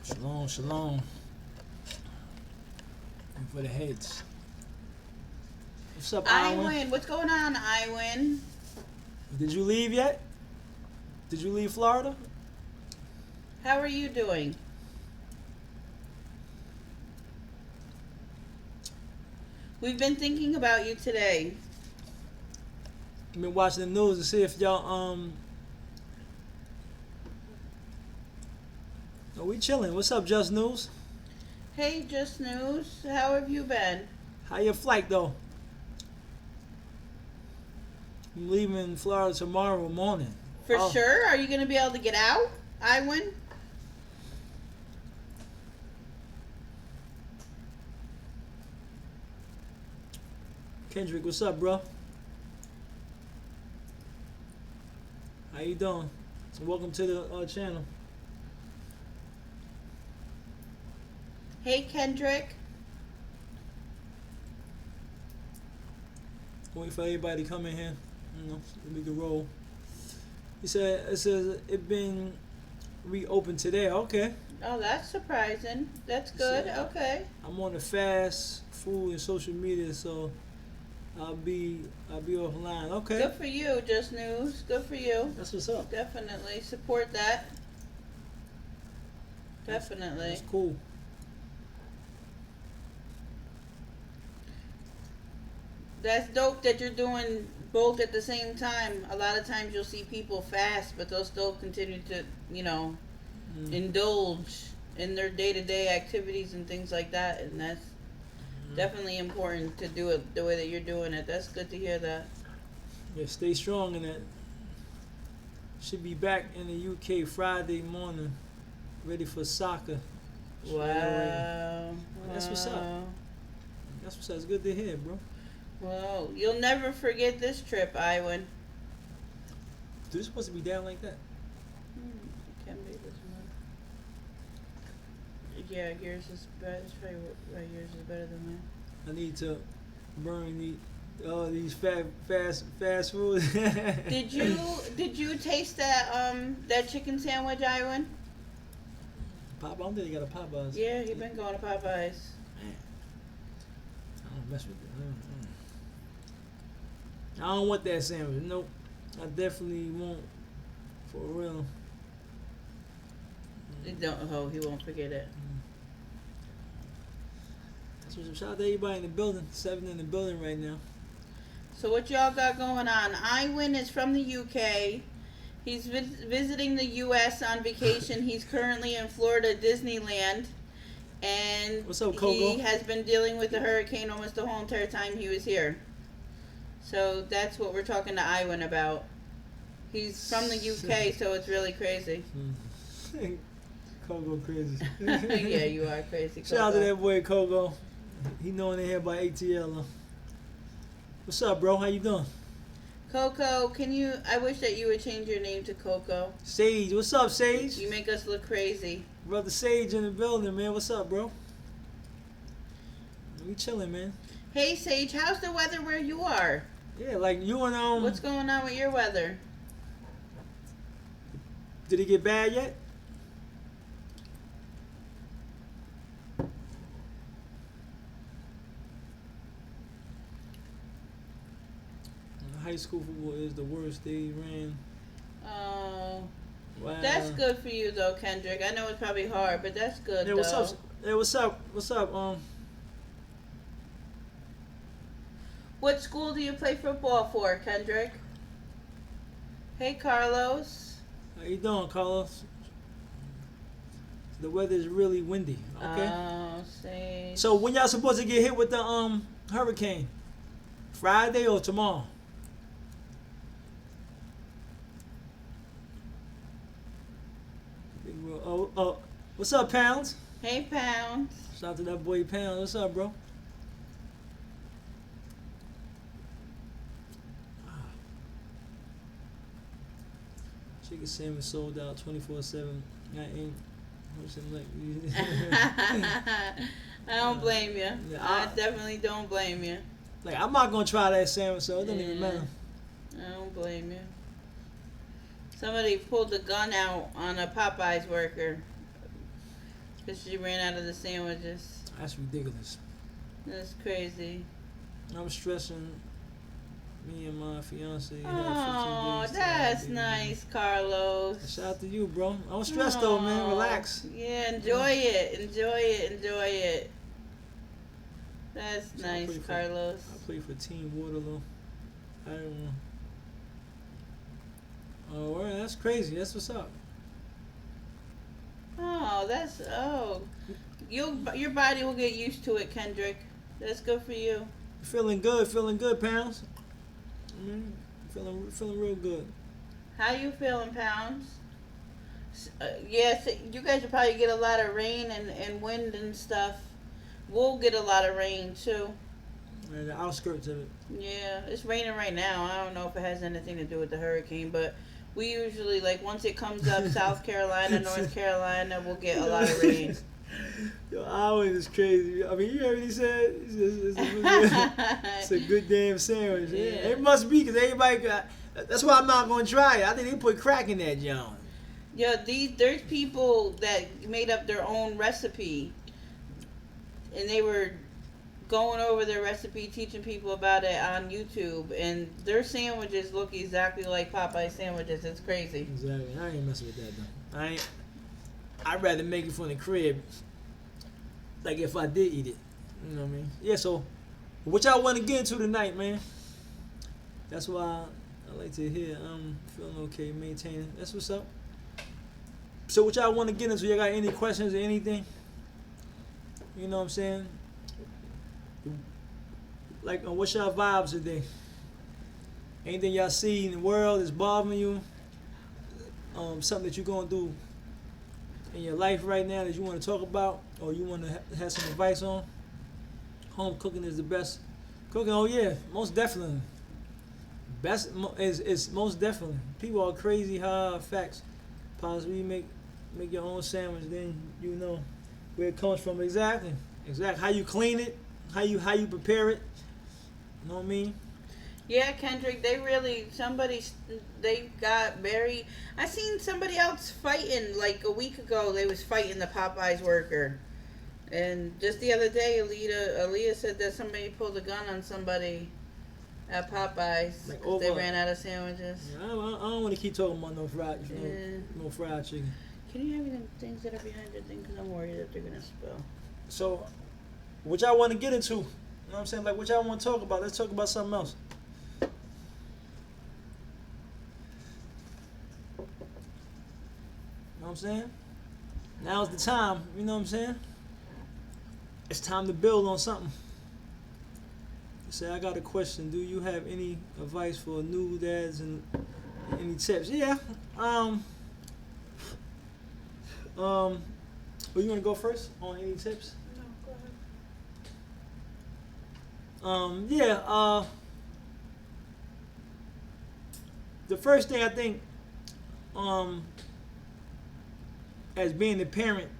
Shalom, shalom. And for the heads. What's up, Iwin? Iwin, what's going on, Iwin? Did you leave yet? Did you leave Florida? How are you doing? We've been thinking about you today. I've been watching the news to see if y'all Oh, we chilling. What's up, Just News? Hey, Just News. How have you been? How your flight though? I'm leaving Florida tomorrow morning. For sure? Are you going to be able to get out, Iwin? Kendrick, what's up, bro? How you doing? So welcome to the channel. Hey, Kendrick. Wait for everybody to come in here. You know, we can roll. He said, it says it been reopened today. Okay. Oh, that's surprising. That's good. Okay. I'm on the fast food and social media, so I'll be offline. Okay. Good for you, Just News. Good for you. That's what's up. Definitely support that. Definitely. That's cool. That's dope that you're doing both at the same time. A lot of times you'll see people fast, but they'll still continue to, indulge in their day-to-day activities and things like that. And that's definitely important to do it the way that you're doing it. That's good to hear that. Yeah, stay strong in that. Should be back in the UK Friday morning, ready for soccer. Wow. That's what's up. That's what's up. It's good to hear, bro. Well, you'll never forget this trip, Iwin. Dude, it's supposed to be down like that. It can be this month. Yeah, yours is better. It's probably right. Yours is better than mine. I need to burn these fast food. Did you taste that chicken sandwich, Iwin? Popeye, I don't think they got a Popeyes. Yeah, you've been going to Popeyes. Man, I don't mess with it. I don't want that sandwich. Nope. I definitely won't. For real. He won't forget it. So shout out to everybody in the building. 7 in the building right now. So what y'all got going on? Iwin is from the UK. He's visiting the US on vacation. He's currently in Florida Disneyland. And what's up, Coco? He has been dealing with the hurricane almost the whole entire time he was here. So that's what we're talking to Iwin about. He's from the UK, so it's really crazy. Coco crazy. Yeah, you are crazy, Coco. Shout out to that boy Coco. He knowing in here by ATL. What's up, bro? How you doing? Coco, I wish that you would change your name to Coco. Sage, what's up, Sage? You make us look crazy. Brother Sage in the building, man. What's up, bro? We chilling, man. Hey, Sage, how's the weather where you are? Yeah, like you and What's going on with your weather? Did it get bad yet? high school football is the worst. They ran. Oh, Wow. that's good for you though, Kendrick. I know it's probably hard, but that's good Hey, what's though. up? Hey, what's up? What's up? What school do you play football for, Kendrick? Hey, Carlos. How you doing, Carlos? The weather is really windy. Okay. Oh, see. So when y'all supposed to get hit with the hurricane? Friday or tomorrow? Oh, what's up, Pounds? Hey, Pounds. Shout out to that boy Pounds. What's up, bro? Chicken sandwich sold out 24/7. I ain't. I don't blame you. Yeah, I definitely don't blame you. Like, I'm not gonna try that sandwich, so it doesn't even matter. I don't blame you. Somebody pulled a gun out on a Popeyes worker because she ran out of the sandwiches. That's ridiculous. That's crazy. I'm stressing. Me and my fiance. Oh, that's nice, Carlos. Shout out to you, bro. I'm stressed though, man. Relax. Yeah, enjoy it. Enjoy it. Enjoy it. That's So nice, Carlos. I play for Team Waterloo. I don't know. Oh, well, that's crazy. That's what's up. Your body will get used to it, Kendrick. That's good for you. Feeling good, Pounds. Feeling real good. How you feeling, Pounds? Yes, you guys will probably get a lot of rain and wind and stuff. We'll get a lot of rain too. And the outskirts of it. Yeah, it's raining right now. I don't know if it has anything to do with the hurricane, but we usually, like, once it comes up South Carolina, North Carolina, we'll get a lot of rain. Yo, Alwyn is crazy. I mean, you heard what he said? It's a good damn sandwich. Yeah. It must be, because everybody got... That's why I'm not going to try it. I think they put crack in that, John. Yeah, there's people that made up their own recipe, and they were going over their recipe, teaching people about it on YouTube, and their sandwiches look exactly like Popeye sandwiches. It's crazy. Exactly. I ain't messing with that, though. I'd rather make it from the crib, like if I did eat it. You know what I mean? Yeah, so what y'all want to get into tonight, man? That's why I like to hear I'm feeling okay, maintaining. That's what's up. So what y'all want to get into? Y'all got any questions or anything? You know what I'm saying? Like, what's y'all vibes today? Anything y'all see in the world that's bothering you? Something that you're going to do in your life right now that you want to talk about, or you want to have some advice on? Home cooking is the best cooking. Oh yeah, most definitely. Best is most definitely. People are crazy hard facts. Possibly make your own sandwich, then you know where it comes from. Exactly. How you clean it, how you prepare it. You know what I mean? Yeah, Kendrick, they got very... I seen somebody else fighting, like a week ago, they was fighting the Popeyes worker. And just the other day, Aaliyah said that somebody pulled a gun on somebody at Popeyes Like because they ran out of sandwiches. Yeah, I don't want to keep talking about no fried chicken. Can you have me them things that are behind your thing? Because I'm worried that they're going to spill. So, what y'all want to get into? You know what I'm saying? Like, what y'all want to talk about? Let's talk about something else. You know what I'm saying? Now's the time. You know what I'm saying? It's time to build on something. Say, I got a question. Do you have any advice for new dads and any tips? Yeah. Well, you want to go first on any tips? No, go ahead. The first thing I think, as being the parent,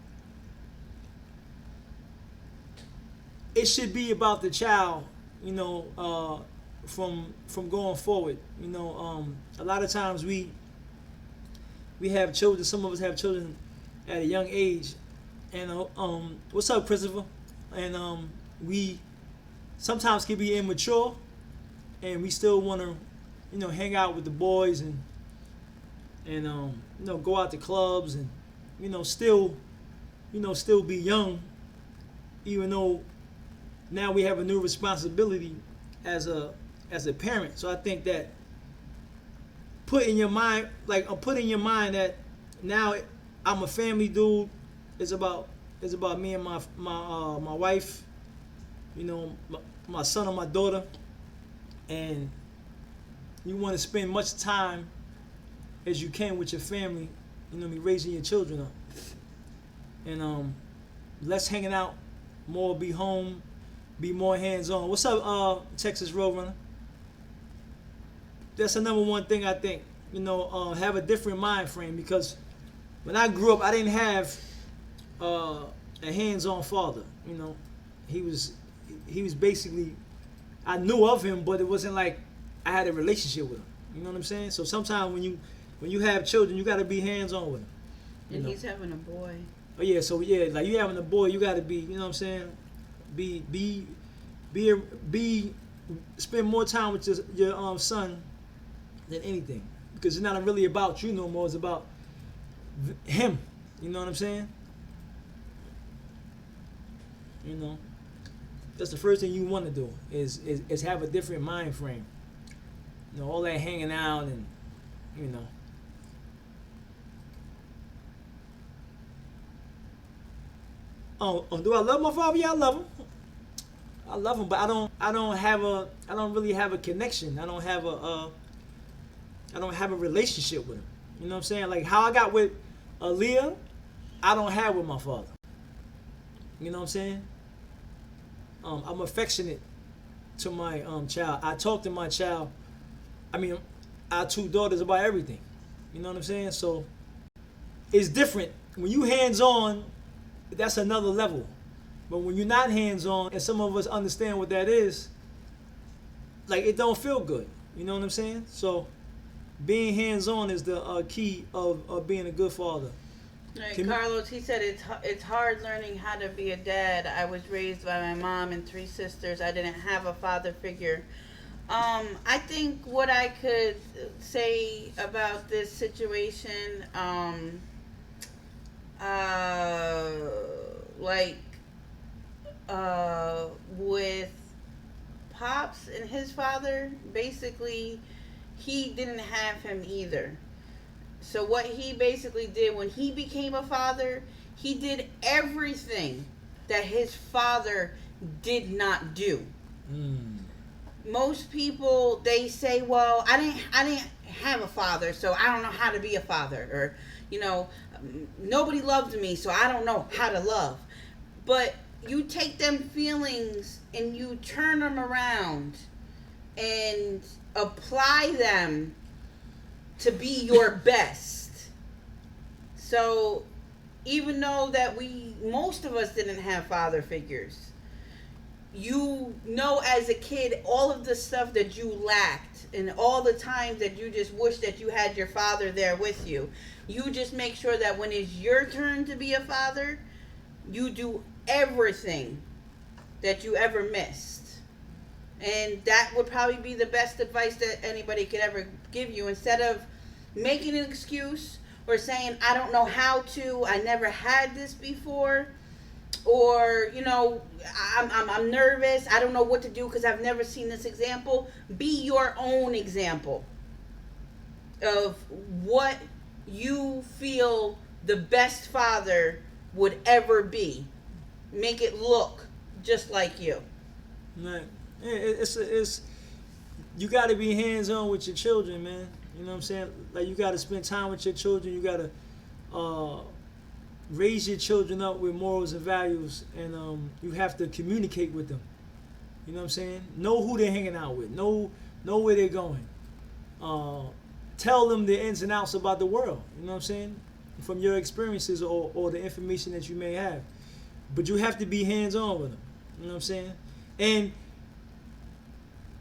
it should be about the child, you know, from going forward. You know, a lot of times we have children. Some of us have children at a young age, and what's up, Christopher? And we sometimes can be immature, and we still want to hang out with the boys and go out to clubs and still still be young, even though now we have a new responsibility as a parent. So I think that put in your mind that now I'm a family dude. It's about me and my wife, my son and my daughter, and you want to spend much time as you can with your family, raising your children up, and less hanging out, more be home, be more hands on. What's up, Texas Roadrunner? That's the number one thing I think. Have a different mind frame, because when I grew up, I didn't have a hands-on father. He was basically, I knew of him, but it wasn't like I had a relationship with him. You know what I'm saying? So sometimes when you have children, you got to be hands-on with them. And he's having a boy. Oh yeah, so yeah, like you having a boy, you got to be, you know what I'm saying? Be spend more time with your son than anything, because it's not really about you no more. It's about him. You know what I'm saying? That's the first thing you want to do is have a different mind frame. All that hanging out and Oh, do I love my father? Yeah, I love him. I love him, but I don't really have a connection. I don't have a relationship with him. You know what I'm saying? Like how I got with Aaliyah, I don't have with my father. You know what I'm saying? I'm affectionate to my child. I talk to my child. Our two daughters, about everything. You know what I'm saying? So it's different when you hands on. That's another level. But when you're not hands on, and some of us understand what that is, like it don't feel good. You know what I'm saying? So being hands on is the key of being a good father. Right, Carlos, he said it's hard learning how to be a dad. I was raised by my mom and 3 sisters. I didn't have a father figure. I think what I could say about this situation, with Pops and his father, basically, he didn't have him either. So what he basically did when he became a father, he did everything that his father did not do. Most people, they say, well, I didn't have a father, so I don't know how to be a father, or nobody loved me, so I don't know how to love. But you take them feelings and you turn them around and apply them to be your best. So even though that most of us didn't have father figures, as a kid, all of the stuff that you lacked and all the times that you just wish that you had your father there with you. You just make sure that when it's your turn to be a father, you do everything that you ever missed. And that would probably be the best advice that anybody could ever give you. Instead of making an excuse or saying, I don't know how to, I never had this before, or I'm nervous, I don't know what to do because I've never seen this example. Be your own example of what you feel the best father would ever be. Make it look just like you. Right. It's you got to be hands on with your children, man. You know what I'm saying? Like you got to spend time with your children. You got to raise your children up with morals and values, and you have to communicate with them. You know what I'm saying? Know who they're hanging out with. Know where they're going. Tell them the ins and outs about the world. You know what I'm saying? From your experiences or the information that you may have. But you have to be hands on with them. You know what I'm saying? And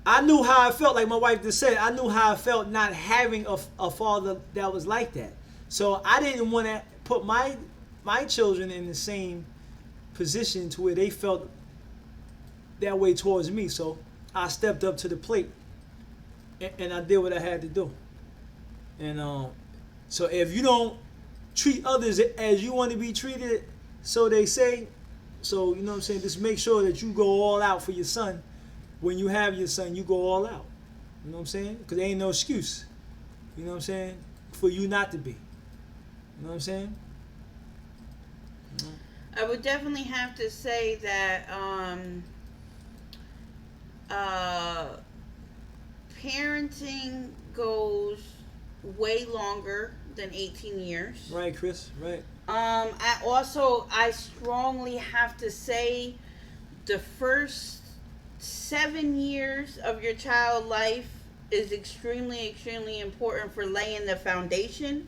I knew how I felt, like my wife just said. I knew how I felt not having a father that was like that. So I didn't want to put my children in the same position to where they felt that way towards me. So I stepped up to the plate and I did what I had to do. And so if you don't treat others as you want to be treated, so they say, so you know what I'm saying, just make sure that you go all out for your son. When you have your son, you go all out. You know what I'm saying? Because there ain't no excuse. You know what I'm saying? For you not to be. You know what I'm saying? I would definitely have to say that parenting goes way longer than 18 years. Right, Chris? Right. I strongly have to say the first 7 years of your child life is extremely, extremely important for laying the foundation.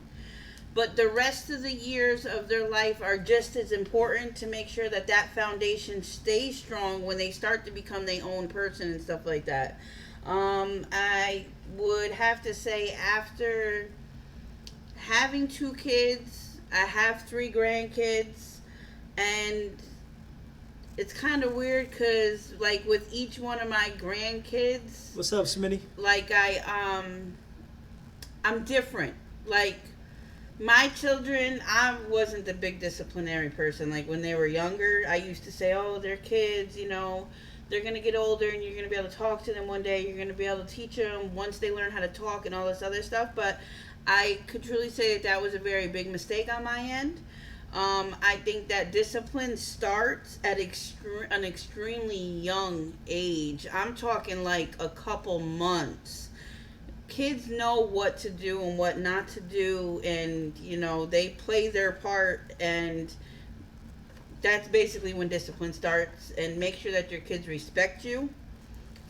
But the rest of the years of their life are just as important to make sure that that foundation stays strong when they start to become their own person and stuff like that. I would have to say after having 2 kids, I have 3 grandkids, and it's kind of weird because, like, with each one of my grandkids, What's up, Smitty? like, I'm different. Like, my children, I wasn't the big disciplinary person. Like, when they were younger, I used to say, oh, they're kids, you know, they're going to get older and you're going to be able to talk to them one day. You're going to be able to teach them once they learn how to talk and all this other stuff. But I could truly say that was a very big mistake on my end. I think that discipline starts at an extremely young age. I'm talking like a couple months. Kids know what to do and what not to do, and you know, they play their part, and that's basically when discipline starts. And make sure that your kids respect you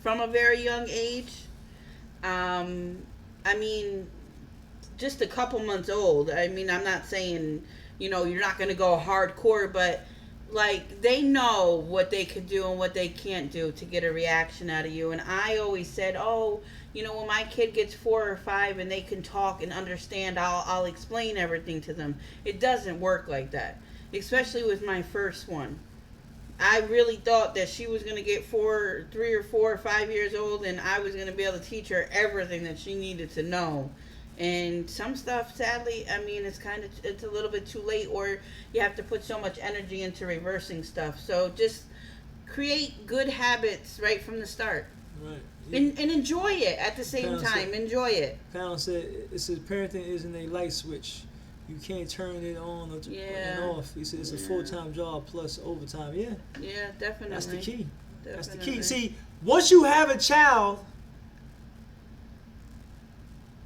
from a very young age. I mean, just a couple months old. I mean, I'm not saying, you know, you're not going to go hardcore, but like, they know what they could do and what they can't do to get a reaction out of you. And I always said, oh, you know, when my kid gets 4 or 5 and they can talk and understand, I'll explain everything to them. It doesn't work like that, especially with my first one. I really thought that she was going to get 3 or 4 or 5 years old, and I was going to be able to teach her everything that she needed to know. And some stuff, sadly, I mean, it's a little bit too late, or you have to put so much energy into reversing stuff. So just create good habits right from the start. Right. And enjoy it at the same time. Enjoy it. Pound said, it says parenting isn't a light switch. You can't turn it on or and off. He said it's a full-time job plus overtime. Yeah. Yeah, definitely. That's the key. Definitely. That's the key. See, once you have a child,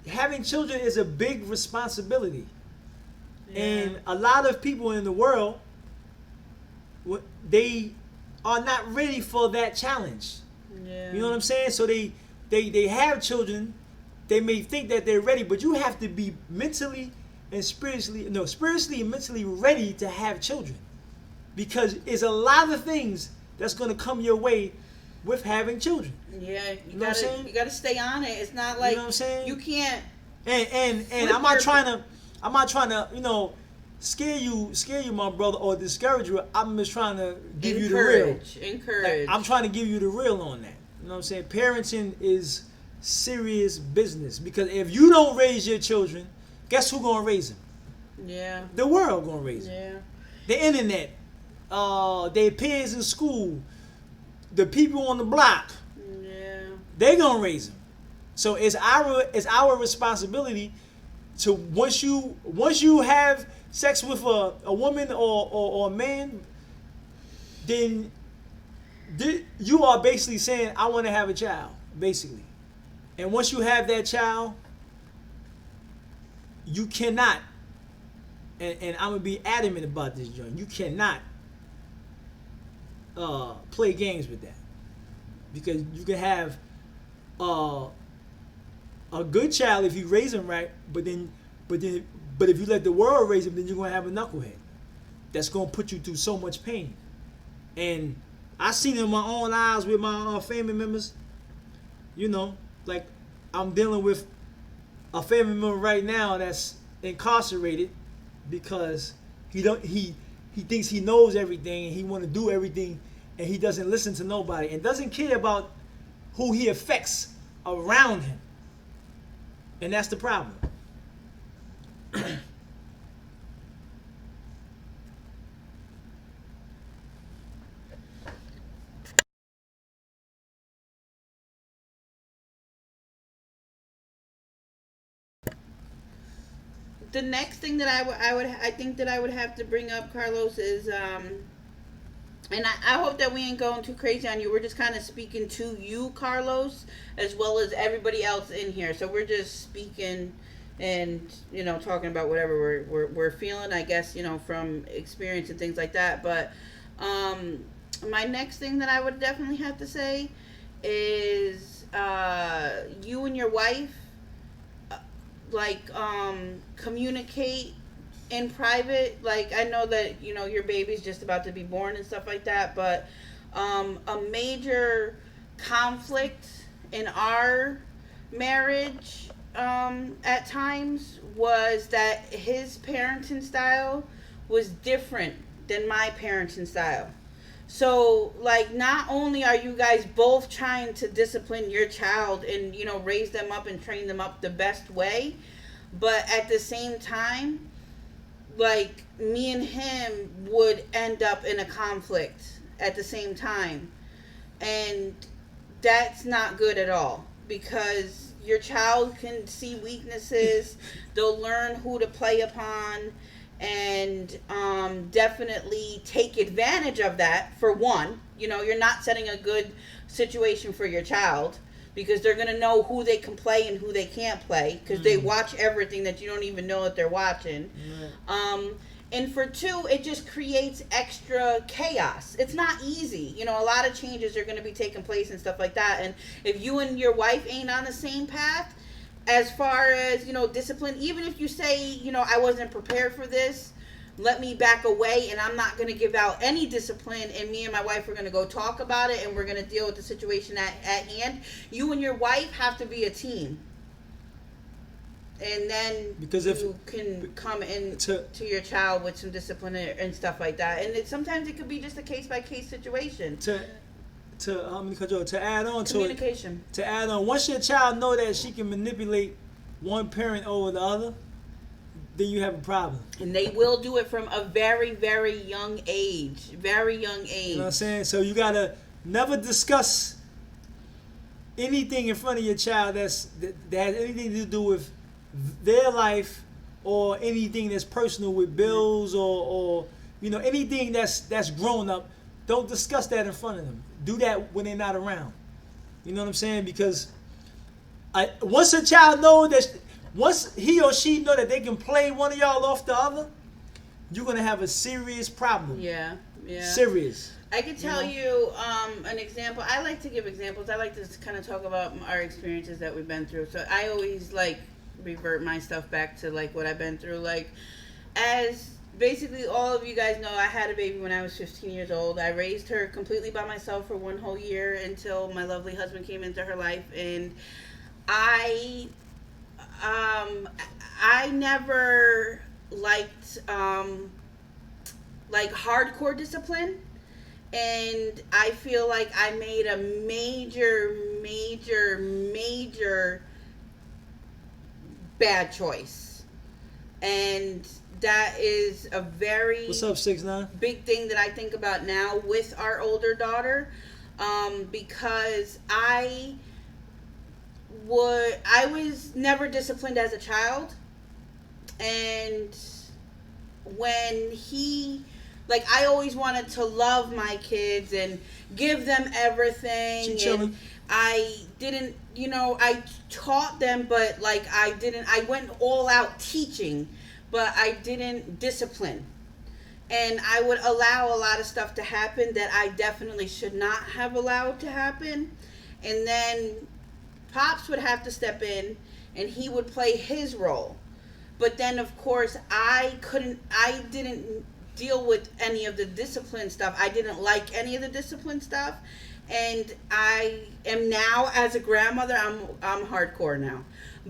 having children is a big responsibility. Yeah. And a lot of people in the world, they are not ready for that challenge. Yeah. You know what I'm saying? So they have children. They may think that they're ready, but you have to be spiritually and mentally ready to have children, because it's a lot of things that's going to come your way with having children. Yeah, you know what I'm saying? You gotta stay on it. It's not like, you know what I'm saying? You can't. And I'm not trying to you know, scare you, my brother, or discourage you. I'm just trying to give you the real. Encourage. Like, I'm trying to give you the real on that. You know what I'm saying? Parenting is serious business, because if you don't raise your children, guess who gonna raise them? Yeah. The world gonna raise them. Yeah. The internet, their peers in school, the people on the block. Yeah. They gonna raise them. So it's our responsibility to, once you have sex with a woman or a man, then you are basically saying, I want to have a child, basically. And once you have that child, you cannot, and I'm going to be adamant about this, John, you cannot play games with that. Because you can have a good child if you raise them right, but if you let the world raise them, then you're going to have a knucklehead that's going to put you through so much pain. And I seen it in my own eyes with my family members. You know, like, I'm dealing with a family member right now that's incarcerated because he thinks he knows everything and he want to do everything, and he doesn't listen to nobody and doesn't care about who he affects around him. And that's the problem. The next thing that I think that I would have to bring up, Carlos, is and I hope that we ain't going too crazy on you. We're just kind of speaking to you, Carlos, as well as everybody else in here. So we're just speaking and, you know, talking about whatever we're feeling, I guess, you know, from experience and things like that. But my next thing that I would definitely have to say is you and your wife, like, communicate in private. Like, I know that, you know, your baby's just about to be born and stuff like that, but a major conflict in our marriage at times was that his parenting style was different than my parenting style. So, like, not only are you guys both trying to discipline your child and, you know, raise them up and train them up the best way, but at the same time, like, me and him would end up in a conflict at the same time. And that's not good at all, because your child can see weaknesses, they'll learn who to play upon, and definitely take advantage of that. For one, you know, you're not setting a good situation for your child, because they're going to know who they can play and who they can't play, because they watch everything that you don't even know that they're watching. And for two, it just creates extra chaos. It's not easy. You know, a lot of changes are going to be taking place and stuff like that. And if you and your wife ain't on the same path, as far as, you know, discipline, even if you say, you know, I wasn't prepared for this, let me back away, and I'm not going to give out any discipline, and me and my wife are going to go talk about it, and we're going to deal with the situation at hand. You and your wife have to be a team. And then because you can come in to your child with some discipline and stuff like that. And sometimes it could be just a case-by-case situation. To add on to communication. To add on, once your child know that she can manipulate one parent over the other, then you have a problem. And they will do it from a very, very young age. Very young age. You know what I'm saying? So you gotta never discuss anything in front of your child that has anything to do with their life, or anything that's personal with bills, or you know, anything that's grown up. Don't discuss that in front of them. Do that when they're not around. You know what I'm saying? Because once a child knows that, once he or she know that they can play one of y'all off the other, you're gonna have a serious problem. Yeah. Serious. I could tell you an example. I like to give examples. I like to kind of talk about our experiences that we've been through. So I always like revert my stuff back to like what I've been through. Like, as basically all of you guys know, I had a baby when I was 15 years old. I raised her completely by myself for 1 whole year until my lovely husband came into her life, and I never liked like hardcore discipline, and I feel like I made a major bad choice. And that is a very What's up, 6ix9ine? big thing that I think about now with our older daughter, because I was never disciplined as a child, and when I always wanted to love my kids and give them everything, and I didn't, you know, I taught them, but like I went all out teaching, but I didn't discipline. And I would allow a lot of stuff to happen that I definitely should not have allowed to happen. And then Pops would have to step in, and he would play his role. But then, of course, I didn't deal with any of the discipline stuff. I didn't like any of the discipline stuff. And I am now, as a grandmother, I'm hardcore now.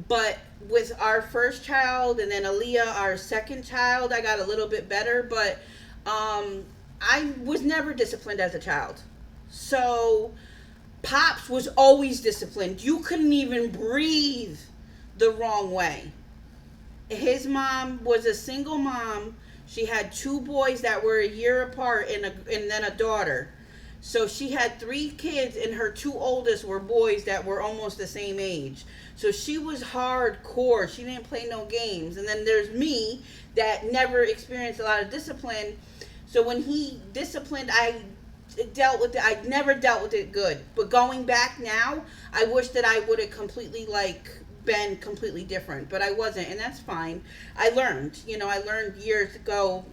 But with our first child, and then Aaliyah, our second child, I got a little bit better. But I was never disciplined as a child. So Pops was always disciplined. You couldn't even breathe the wrong way. His mom was a single mom. She had 2 boys that were a year apart and then a daughter. So she had 3 kids, and her 2 oldest were boys that were almost the same age. So she was hardcore. She didn't play no games. And then there's me that never experienced a lot of discipline. So when he disciplined, I dealt with it. I never dealt with it good. But going back now, I wish that I would have completely been completely different, but I wasn't, and that's fine. I learned, I learned years ago.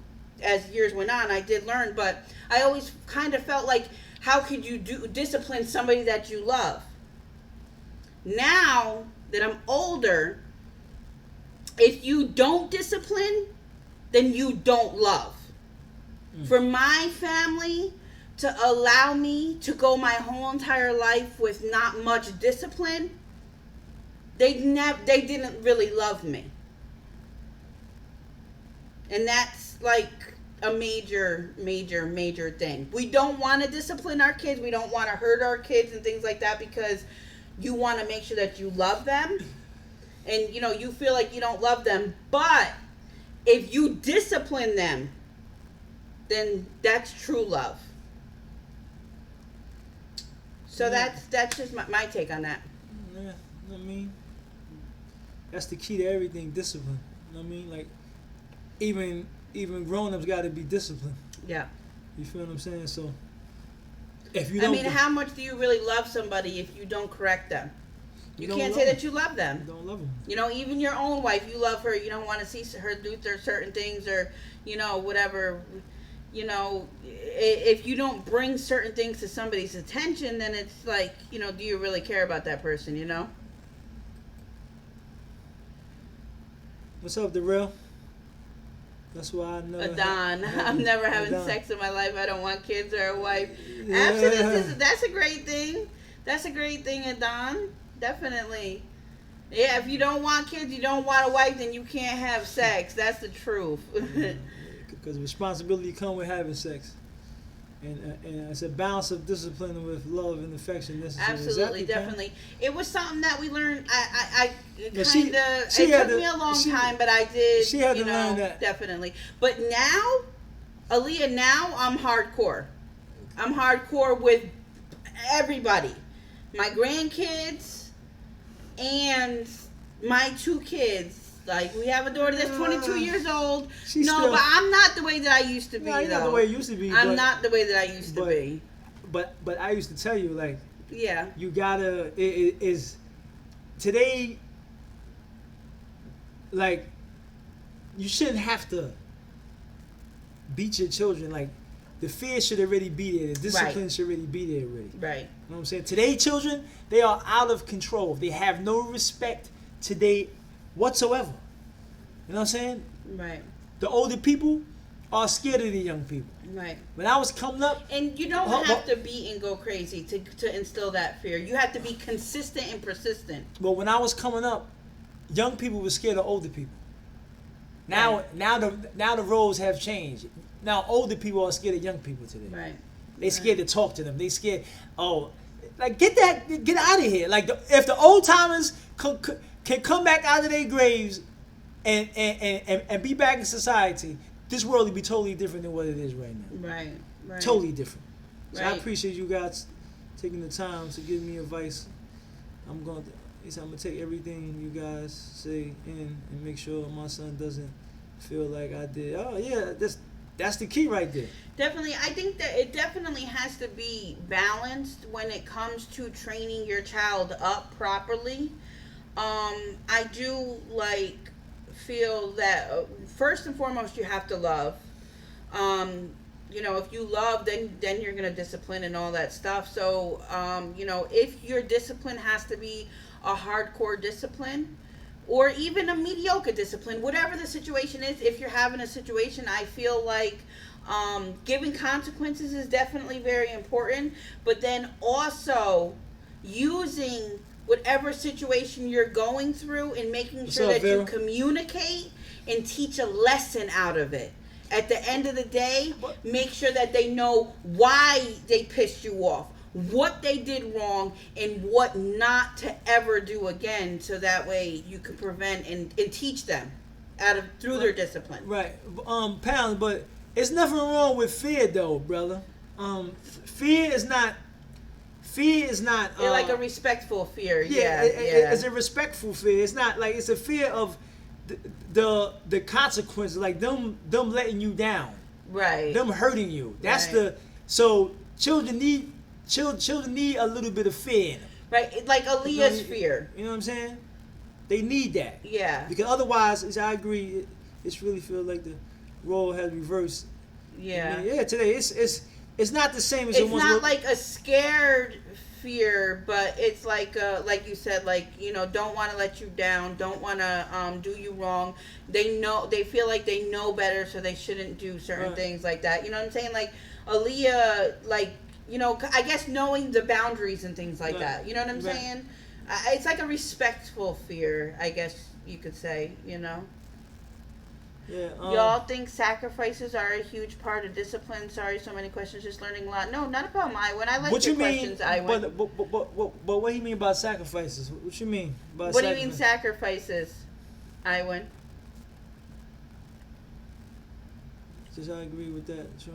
As years went on, I did learn, but I always kind of felt like, how could you discipline somebody that you love? Now that I'm older, if you don't discipline, then you don't love. For my family to allow me to go my whole entire life with not much discipline, they didn't really love me. And that's like a major thing. We don't want to discipline our kids. We don't want to hurt our kids and things like that, because you want to make sure that you love them. And, you feel like you don't love them. But if you discipline them, then that's true love. So that's just my take on that. Yeah, I mean, that's the key to everything, discipline. You know what I mean? Like, even grown-ups got to be disciplined. Yeah. You feel what I'm saying? So, if you don't... I mean, how much do you really love somebody if you don't correct them? You can't say that you love them. You don't love them. Even your own wife, you love her. You don't want to see her do certain things, or, whatever. If you don't bring certain things to somebody's attention, then it's like, do you really care about that person, What's up, Darrell? That's why I know. Adon. I'm never having Adon. Sex in my life. I don't want kids or a wife. Yeah. Absolutely. That's a great thing. That's a great thing, Adon. Definitely. Yeah, if you don't want kids, you don't want a wife, then you can't have sex. That's the truth. Because responsibility comes with having sex. And it's a balance of discipline with love and affection necessary. Absolutely, definitely. It was something that we learned. It took me a long time, but I did. She had to learn that. Definitely. But now, Aaliyah, now I'm hardcore. I'm hardcore with everybody. My grandkids and my 2 kids. Like, we have a daughter that's 22 years old. But I'm not the way that I used to be, you're not the way you used to be. I'm not the way that I used to be. But I used to tell you, like, yeah, you gotta, it is, today, like, you shouldn't have to beat your children. Like, the fear should already be there. The discipline should already be there already. Right. You know what I'm saying? Today, children, they are out of control. They have no respect today whatsoever. You know what I'm saying? Right. The older people are scared of the young people. Right. When I was coming up... And you don't have to beat and go crazy to instill that fear. You have to be consistent and persistent. But when I was coming up, young people were scared of older people. Now the roles have changed. Now older people are scared of young people today. Right. They scared to talk to them. They scared, get out of here. Like, if the old timers can come back out of their graves and be back in society, this world would be totally different than what it is right now. Right. Totally different. So right. I appreciate you guys taking the time to give me advice. I'm gonna take everything you guys say in and make sure my son doesn't feel like I did. Oh yeah, that's the key right there. Definitely. I think that it definitely has to be balanced when it comes to training your child up properly. I do feel that first and foremost you have to love. If you love, then you're gonna discipline and all that stuff. So if your discipline has to be a hardcore discipline, or even a mediocre discipline, whatever the situation is, if you're having a situation, I feel like giving consequences is definitely very important, but then also using whatever situation you're going through and making sure that you communicate and teach a lesson out of it. At the end of the day, make sure that they know why they pissed you off, what they did wrong and what not to ever do again, so that way you can prevent and teach them through their discipline. Right. Pounds, but it's nothing wrong with fear though, brother. Fear is not. Fear is not. Like a respectful fear. Yeah, Yeah. it's a respectful fear. It's not like it's a fear of the consequences, like them letting you down, Right. them hurting you. That's Right. so children need a little bit of fear in them. Right. Like Aaliyah's fear. You know what I'm saying? They need that. Yeah. Because otherwise, as I agree, it's really feel like the role has reversed. Yeah. I mean, yeah. Today, it's not the same as It's it once not was. like a scared fear, but it's like you said, like, don't want to let you down, don't want to do you wrong. They feel like they know better, so they shouldn't do certain Right. things like that. You know what I'm saying? Like Aaliyah, like, I guess knowing the boundaries and things like Right. that. You know what I'm Right. saying? It's like a respectful fear, I guess you could say. Yeah. Y'all think sacrifices are a huge part of discipline? Sorry, so many questions. Just learning a lot. No, not about my one. I like What your you mean? questions. I went. But what do you mean by sacrifices? What you mean by What do you mean sacrifices? sacrifices? I went. Just I agree with that. Sure.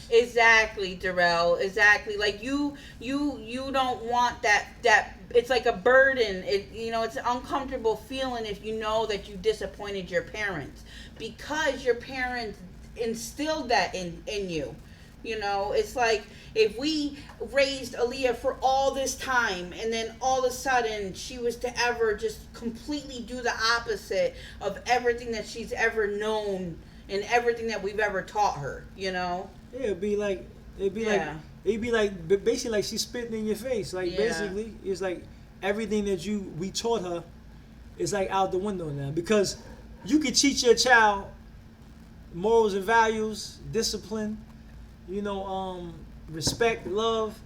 Exactly, Darrell. Exactly. Like you don't want that. It's like a burden. It's an uncomfortable feeling if you know that you disappointed your parents, because your parents instilled that in you. It's like if we raised Aaliyah for all this time and then all of a sudden she was to ever just completely do the opposite of everything that she's ever known and everything that we've ever taught her. Yeah, it'd be like basically like she's spitting in your face. Like Yeah. basically, it's like everything that we taught her is like out the window now, because you could teach your child morals and values, discipline, respect, love,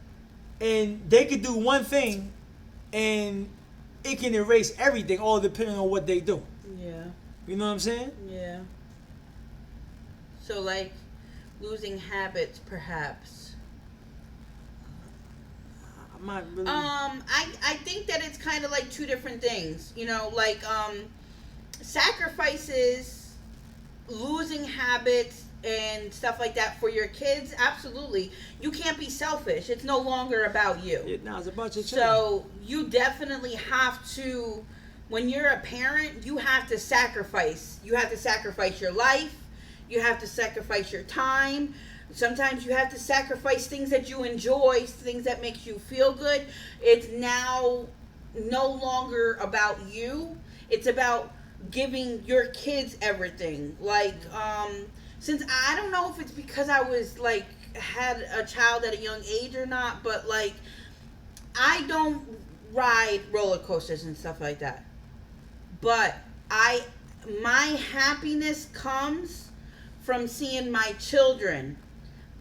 and they could do one thing, and it can erase everything, all depending on what they do. Yeah. You know what I'm saying? Yeah. So like losing habits, perhaps. I might really. I think that it's kind of like two different things. Like sacrifices, losing habits and stuff like that for your kids. Absolutely, you can't be selfish. It's no longer about you. No, it's about your children. So you definitely have to. When you're a parent, you have to sacrifice. You have to sacrifice your life. You have to sacrifice your time. Sometimes you have to sacrifice things that you enjoy, things that make you feel good. It's now no longer about you. It's about giving your kids everything. Like, since I don't know if it's because I was like had a child at a young age or not, but like I don't ride roller coasters and stuff like that. But my happiness comes from seeing my children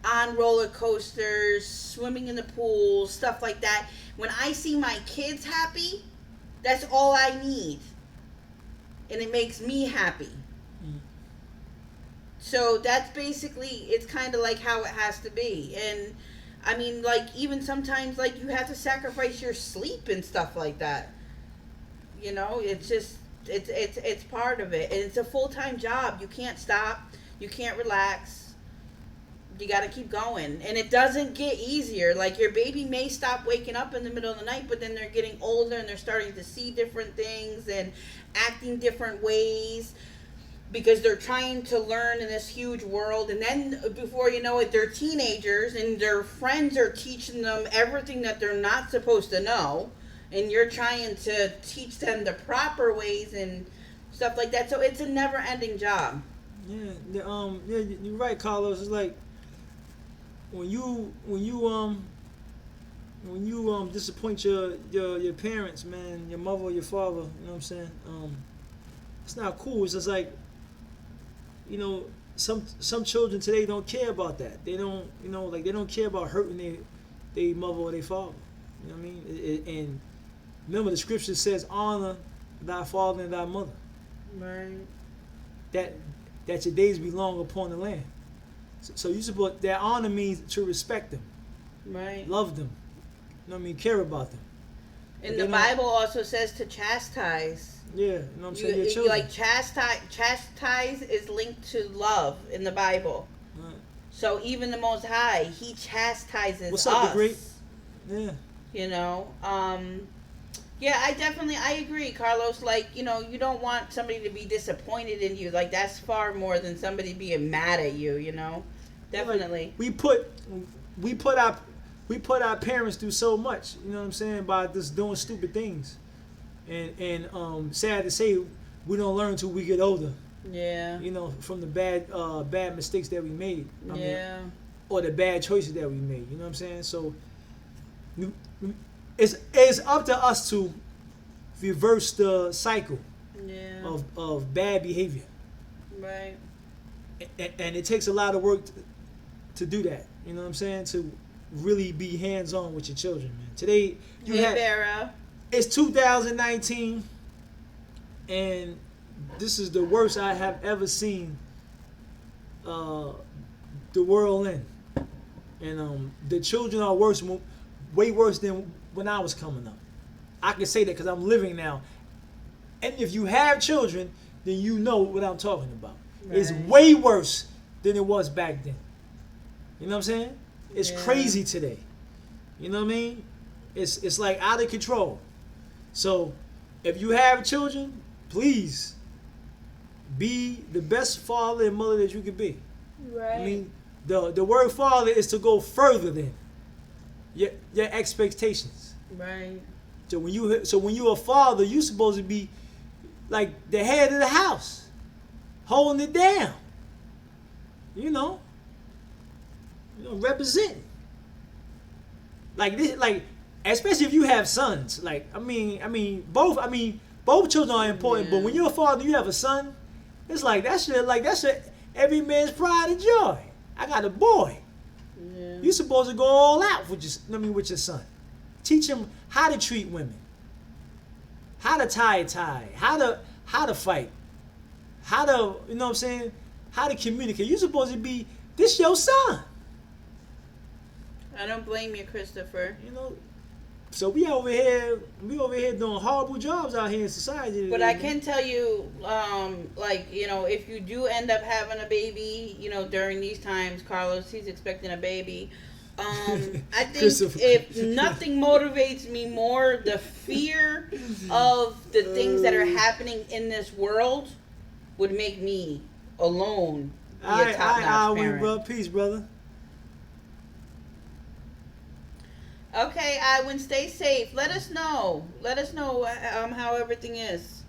on roller coasters, swimming in the pool, stuff like that. When I see my kids happy, that's all I need. And it makes me happy. So that's basically, it's kind of like how it has to be. And I mean, like, even sometimes, like, you have to sacrifice your sleep and stuff like that. It's just, it's part of it. And it's a full-time job. You can't stop. You can't relax. You got to keep going. And it doesn't get easier. Like, your baby may stop waking up in the middle of the night, but then they're getting older and they're starting to see different things and acting different ways because they're trying to learn in this huge world. And then before you know it, they're teenagers and their friends are teaching them everything that they're not supposed to know. And you're trying to teach them the proper ways and stuff like that. So it's a never-ending job. Yeah, you're right, Carlos. It's like when you disappoint your parents, man, your mother or your father. You know what I'm saying? It's not cool. It's just like, some children today don't care about that. They don't, they don't care about hurting their mother or their father. You know what I mean? And remember, the scripture says, "Honor thy father and thy mother." Right. That your days be long upon the land. So you support that honor means to respect them. Right. Love them. You know what I mean? Care about them. And They're the not- Bible also says to chastise. Yeah, you know what I'm saying? Your You children. like chastise is linked to love in the Bible. Right. So even the Most High, He chastises What's up, us. the great? Yeah. You know, yeah, I agree, Carlos. Like, you know, you don't want somebody to be disappointed in you. Like, that's far more than somebody being mad at you. You know, definitely. Like, we put our parents through so much. You know what I'm saying? By just doing stupid things, and sad to say, we don't learn until we get older. Yeah. You know, from the bad mistakes that we made. I mean, Yeah. or the bad choices that we made. You know what I'm saying? So it's up to us to reverse the cycle Yeah. of bad behavior. Right. And it takes a lot of work to do that. You know what I'm saying? To really be hands-on with your children, man. Today, Vera. it's 2019, and this is the worst I have ever seen the world in. And the children are worse, way worse than when I was coming up. I can say that because I'm living now. And if you have children, then you know what I'm talking about. Right. It's way worse than it was back then. You know what I'm saying? It's Yeah. crazy today. You know what I mean? It's like out of control. So if you have children, please be the best father and mother that you can be. Right. I mean, the word father is to go further than your expectations. Right. So when you're a father, you're supposed to be like the head of the house, holding it down. You know, representing. Like this, like especially if you have sons. Like I mean, both children are important. Yeah. But when you're a father, you have a son. It's like that's your every man's pride and joy. I got a boy. Yeah. You're supposed to go all out with with your son. Teach him how to treat women, how to tie a tie, how to fight, how to you know what I'm saying, how to communicate. You're supposed to be this your son. I don't blame you, Christopher. You know, so we over here doing horrible jobs out here in society. But today, I man. can tell you, like, you know, if you do end up having a baby, you know, during these times, Carlos, he's expecting a baby. I think if nothing motivates me more, the fear of the things that are happening in this world would make me alone be a top-notch win, parent. bro. Peace, brother. Okay, Iwan, stay safe. Let us know. Let us know how everything is.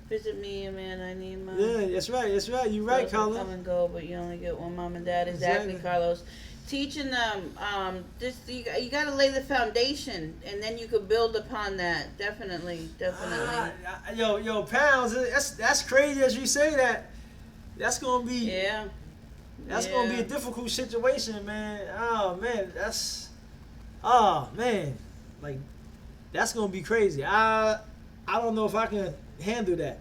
Visit me, man. I need my. Yeah, that's right. You're right, Come Carlos. and go, but you only get one mom and dad. Exactly, Exactly. Carlos. Teaching them, just you got to lay the foundation, and then you could build upon that. Definitely. Yo, pounds. That's crazy as you say that. That's gonna be. Yeah. That's gonna be a difficult situation, man. Oh man, like that's gonna be crazy. I don't know if I can handle that.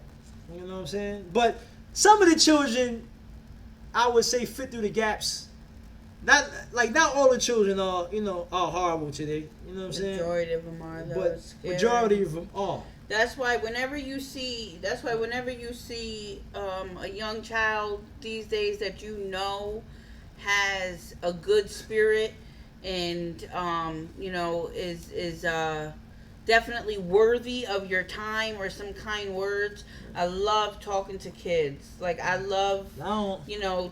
You know what I'm saying? But some of the children, I would say, fit through the gaps. Not all the children are horrible today. You know what I'm saying? Majority of them are, though. But It's scary. majority of them are. That's why whenever you see a young child these days that you know has a good spirit and is definitely worthy of your time or some kind words. I love talking to kids. Like I love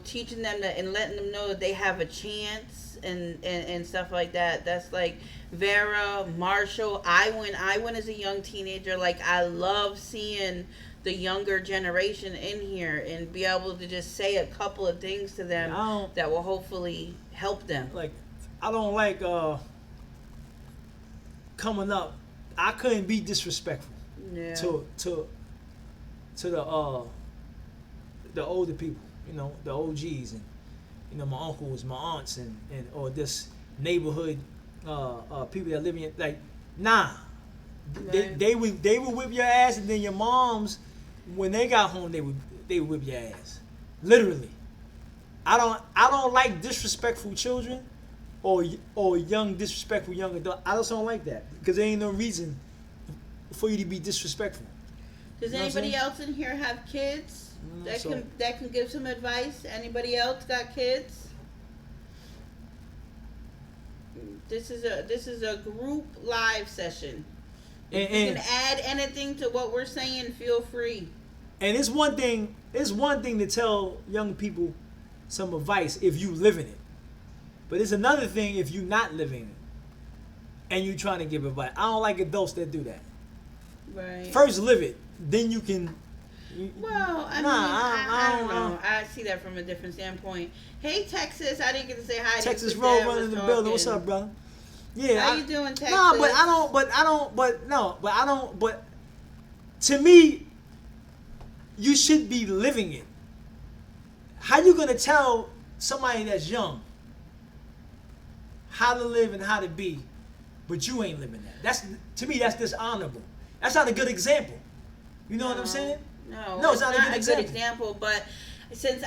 teaching them that and letting them know that they have a chance and stuff like that. That's like Vera, Marshall, Iwan is a young teenager. Like I love seeing the younger generation in here and be able to just say a couple of things to them that will hopefully help them. Like I don't like coming up. I couldn't be disrespectful to the older people, the OGs and my uncles, my aunts and or this neighborhood people that live in like nah. Right. They would whip your ass, and then your moms when they got home they would whip your ass. Literally. I don't like disrespectful children or young disrespectful young adult. I just don't like that because there ain't no reason for you to be disrespectful. Does anybody else in here have kids that can give some advice? Anybody else got kids? This is a group live session. If you can add anything to what we're saying, feel free. And it's one thing to tell young people some advice if you live in it. But it's another thing if you're not living it and you're trying to give advice. I don't like adults that do that. Right. First live it, then you can. Well, I don't know. I see that from a different standpoint. Hey, Texas, I didn't get to say hi. Texas Road running in the building. What's up, brother? Yeah. How you doing, Texas? No, but to me, you should be living it. How you gonna tell somebody that's young how to live and how to be, but you ain't living that? That's, to me, that's dishonorable. That's not a good example. You know what I'm saying? No, it's not a good example. But since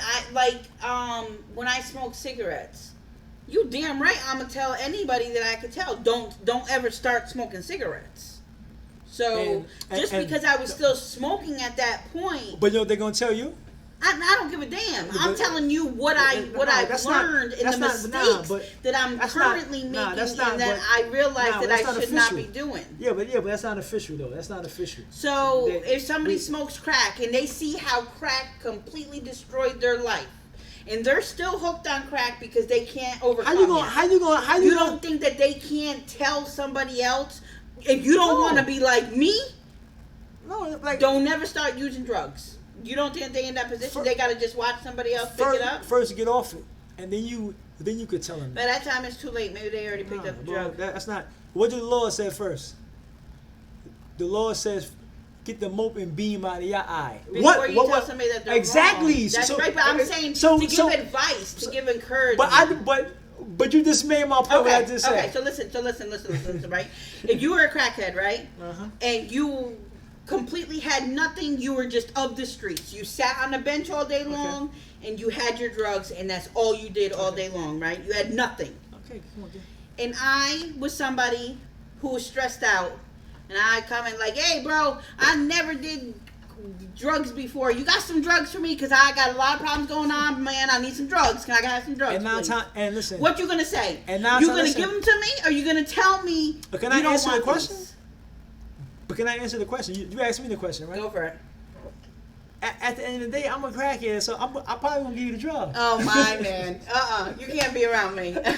when I smoke cigarettes, you damn right I'm gonna tell anybody that I could tell don't ever start smoking cigarettes. So because I was still smoking at that point, but you know what they're gonna tell you? I don't give a damn. I'm telling you what I've learned in the mistakes that I'm currently making and that I realize that I should not be doing. Yeah, but that's not official though. That's not official. So if somebody smokes crack and they see how crack completely destroyed their life, and they're still hooked on crack because they can't overcome it. How you don't think that they can't tell somebody else if you don't want to be like me? No, don't never start using drugs. You don't think they in that position? They gotta just watch somebody else pick it up. First, get off it, and then you could tell them. By that time, it's too late. Maybe they already picked up the drug. That's not. What did the Lord say first? The Lord says, "Get the mope and beam out of your eye." Before you tell somebody that they're exactly wrong. That's right. But I'm saying to give advice, to give encouragement. But you just made my point. What I just said. Okay. So listen. Right. If you were a crackhead, right, and you completely had nothing, you were just of the streets. You sat on the bench all day long, and you had your drugs, and that's all you did all day long, right? You had nothing. Okay, come on, dude. And I was somebody who was stressed out, and I come in like, hey, bro, I never did drugs before. You got some drugs for me? Because I got a lot of problems going on, man. I need some drugs. Can I have some drugs, and listen. What you going to say? And now you going to give them to me, or you going to tell me can I answer the question? But can I answer the question? You asked me the question, right? Go for it. At the end of the day, I'm a crackhead, so I'm probably gonna give you the drug. Oh my man, you can't be around me. What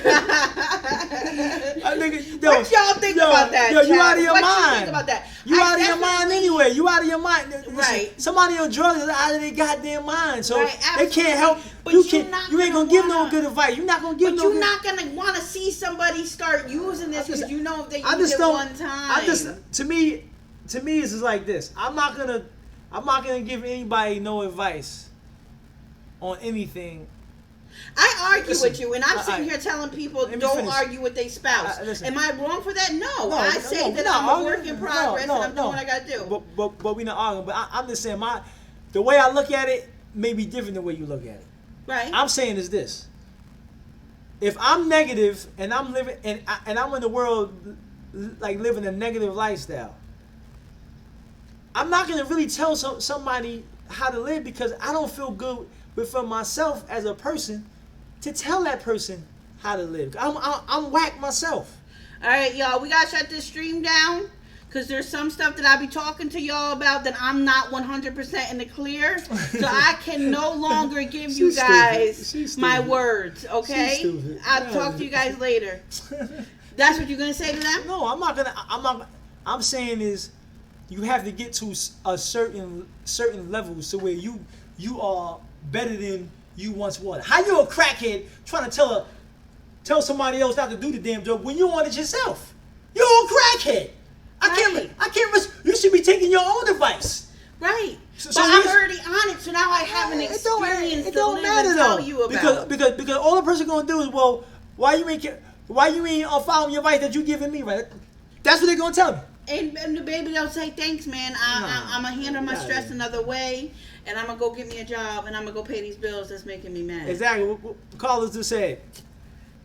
y'all think about that? Yo, you out of your mind. What you think about that? You out of your mind anyway. You out of your mind. Listen, right. Somebody on drugs is out of their goddamn mind, so they can't help. But you ain't gonna give no good advice. You're not gonna give no. But you're not gonna want to see somebody start using this because you know if they use it one time. To me, it's just like this. I'm not gonna give anybody no advice on anything. I argue with you, and I'm sitting here telling people don't argue with their spouse. Am I wrong for that? No. I say that I'm a work in progress and I'm doing what I gotta do. But we're not arguing. But I'm just saying the way I look at it may be different than the way you look at it. Right. I'm saying is this: if I'm negative and I'm living and I'm in the world like living a negative lifestyle, I'm not gonna really tell somebody how to live because I don't feel good within myself as a person to tell that person how to live. I'm whack myself. All right, y'all, we gotta shut this stream down because there's some stuff that I be talking to y'all about that I'm not 100% in the clear, so I can no longer give you guys my words. Okay, I'll talk to you guys later. That's what you're gonna say to them? No, I'm not. I'm saying is, you have to get to a certain levels to where you are better than you once was. How you a crackhead trying to tell somebody else not to do the damn job when you want it yourself? You're a crackhead. I can't. You should be taking your own advice. Right. But I'm already on it, so now I have an experience to live and tell you about. Because all the person gonna do is, well, why you ain't following your advice that you giving me, right? That's what they're gonna tell me. And the baby don't say thanks, man. I'm gonna handle my stress another way, and I'm gonna go get me a job, and I'm gonna go pay these bills that's making me mad. Exactly. What callers just said.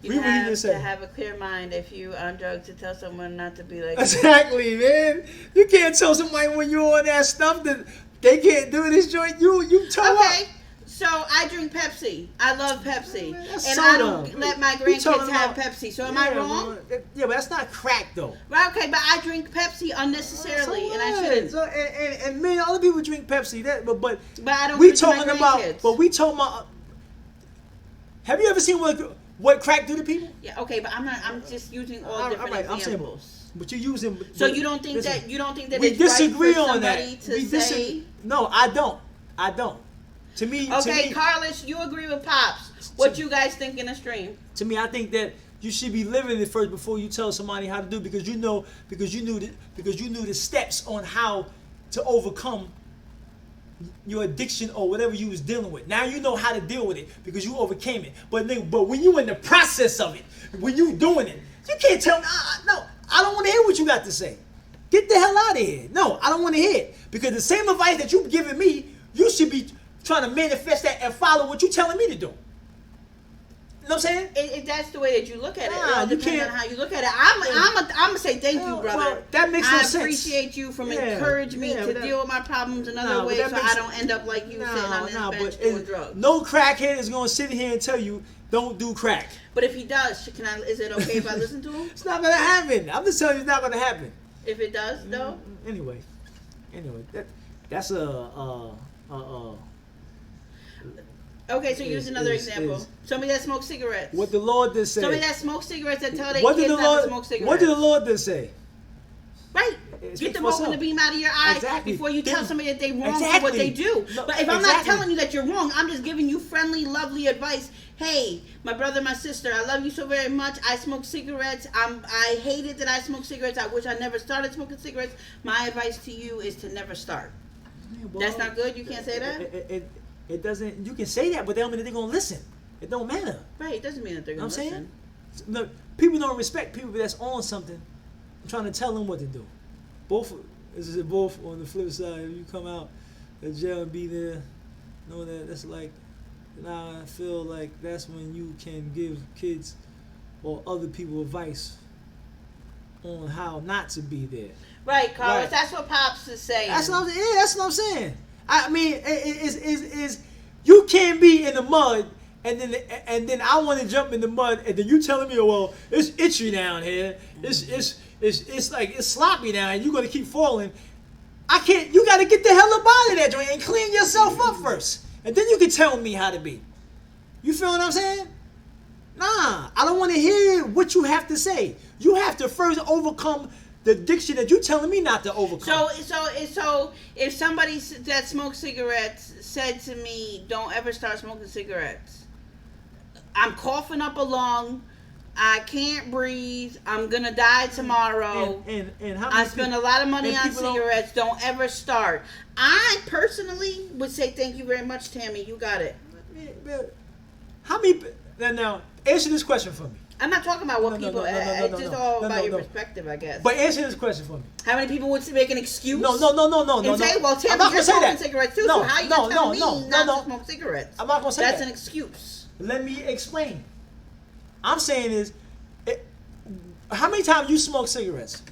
You have to have a clear mind if you on drugs to tell someone not to be like. Exactly, man. You can't tell somebody when you're on that stuff that they can't do this joint. You toe Okay. up. So I drink Pepsi. I love Pepsi, Man, and soda. I don't let my grandkids have Pepsi. So am I wrong? Yeah, but that's not crack though. Well, okay, but I drink Pepsi unnecessarily, So and I shouldn't. So, and many other people drink Pepsi. But I don't. we drink to my talking about. grandkids. But we talking about. Have you ever seen what crack do to people? Yeah. Okay, but I'm not. I'm just using all different examples. But you're using. So you don't think that we it's disagree right for on somebody that. to say? No, I don't. To me, Okay, Carlos, you agree with Pops. What you guys think in the stream? To me, I think that you should be living it first before you tell somebody how to do, because you knew the steps on how to overcome your addiction or whatever you was dealing with. Now you know how to deal with it because you overcame it. But when you in the process of it, when you doing it, you can't tell me, no, I don't want to hear what you got to say. Get the hell out of here. No, I don't want to hear it. Because the same advice that you've given me, you should be trying to manifest that and follow what you're telling me to do. You know what I'm saying? If that's the way that you look at it, Nah, it all depends on how you look at it. I'm gonna say thank you, brother. Well, that makes no sense. I appreciate you from encouraging me to deal with my problems another way, so I don't end up like you sitting on this bench doing drugs. No crackhead is gonna sit here and tell you don't do crack. But if he does, is it okay if I listen to him? It's not gonna happen. I'm just telling you, it's not gonna happen. If it does, though. Anyway, that's Okay, so use another example. Somebody that smokes cigarettes. What the Lord did say. Somebody that smokes cigarettes that tell their kids not to smoke cigarettes. What did the Lord did say? Right. Get the smoke and the beam out of your eye before you tell somebody that they're wrong for what they do. No, but if I'm not telling you that you're wrong, I'm just giving you friendly, lovely advice. Hey, my brother, my sister, I love you so very much. I smoke cigarettes. I hated that I smoked cigarettes. I wish I never started smoking cigarettes. My advice to you is to never start. Yeah, well, that's not good? You can't say that? It doesn't. You can say that, but they don't mean that they're gonna listen. It don't matter. Right. It doesn't mean that they're gonna listen. No, people don't respect people that's on something. I'm trying to tell them what to do. Both on the flip side. If you come out of jail and be there, know that's like. Now I feel like that's when you can give kids or other people advice on how not to be there. Right, Carlos. Right. That's what Pops is saying. That's what I'm saying. I mean, is you can't be in the mud and then I want to jump in the mud and then you telling me, oh, well, it's itchy down here. It's like it's sloppy now and you're gonna keep falling. I can't. You got to get the hell up out of that joint and clean yourself up first, and then you can tell me how to be. You feel what I'm saying? Nah, I don't want to hear what you have to say. You have to first overcome the addiction that you're telling me not to overcome. So if somebody that smokes cigarettes said to me, "Don't ever start smoking cigarettes," I'm coughing up a lung. I can't breathe. I'm gonna die tomorrow. And how I spend a lot of money on cigarettes. Don't ever start. I personally would say thank you very much, Tammy. You got it. How many? Now answer this question for me. I'm not talking about what people. It's just all about your perspective, I guess. But answer this question for me. How many people would make an excuse? No. And say, well, Tammy, you're smoking cigarettes too. So how you gonna tell me not to smoke cigarettes? I'm not gonna say that. That's an excuse. Let me explain. I'm saying is, how many times you smoked cigarettes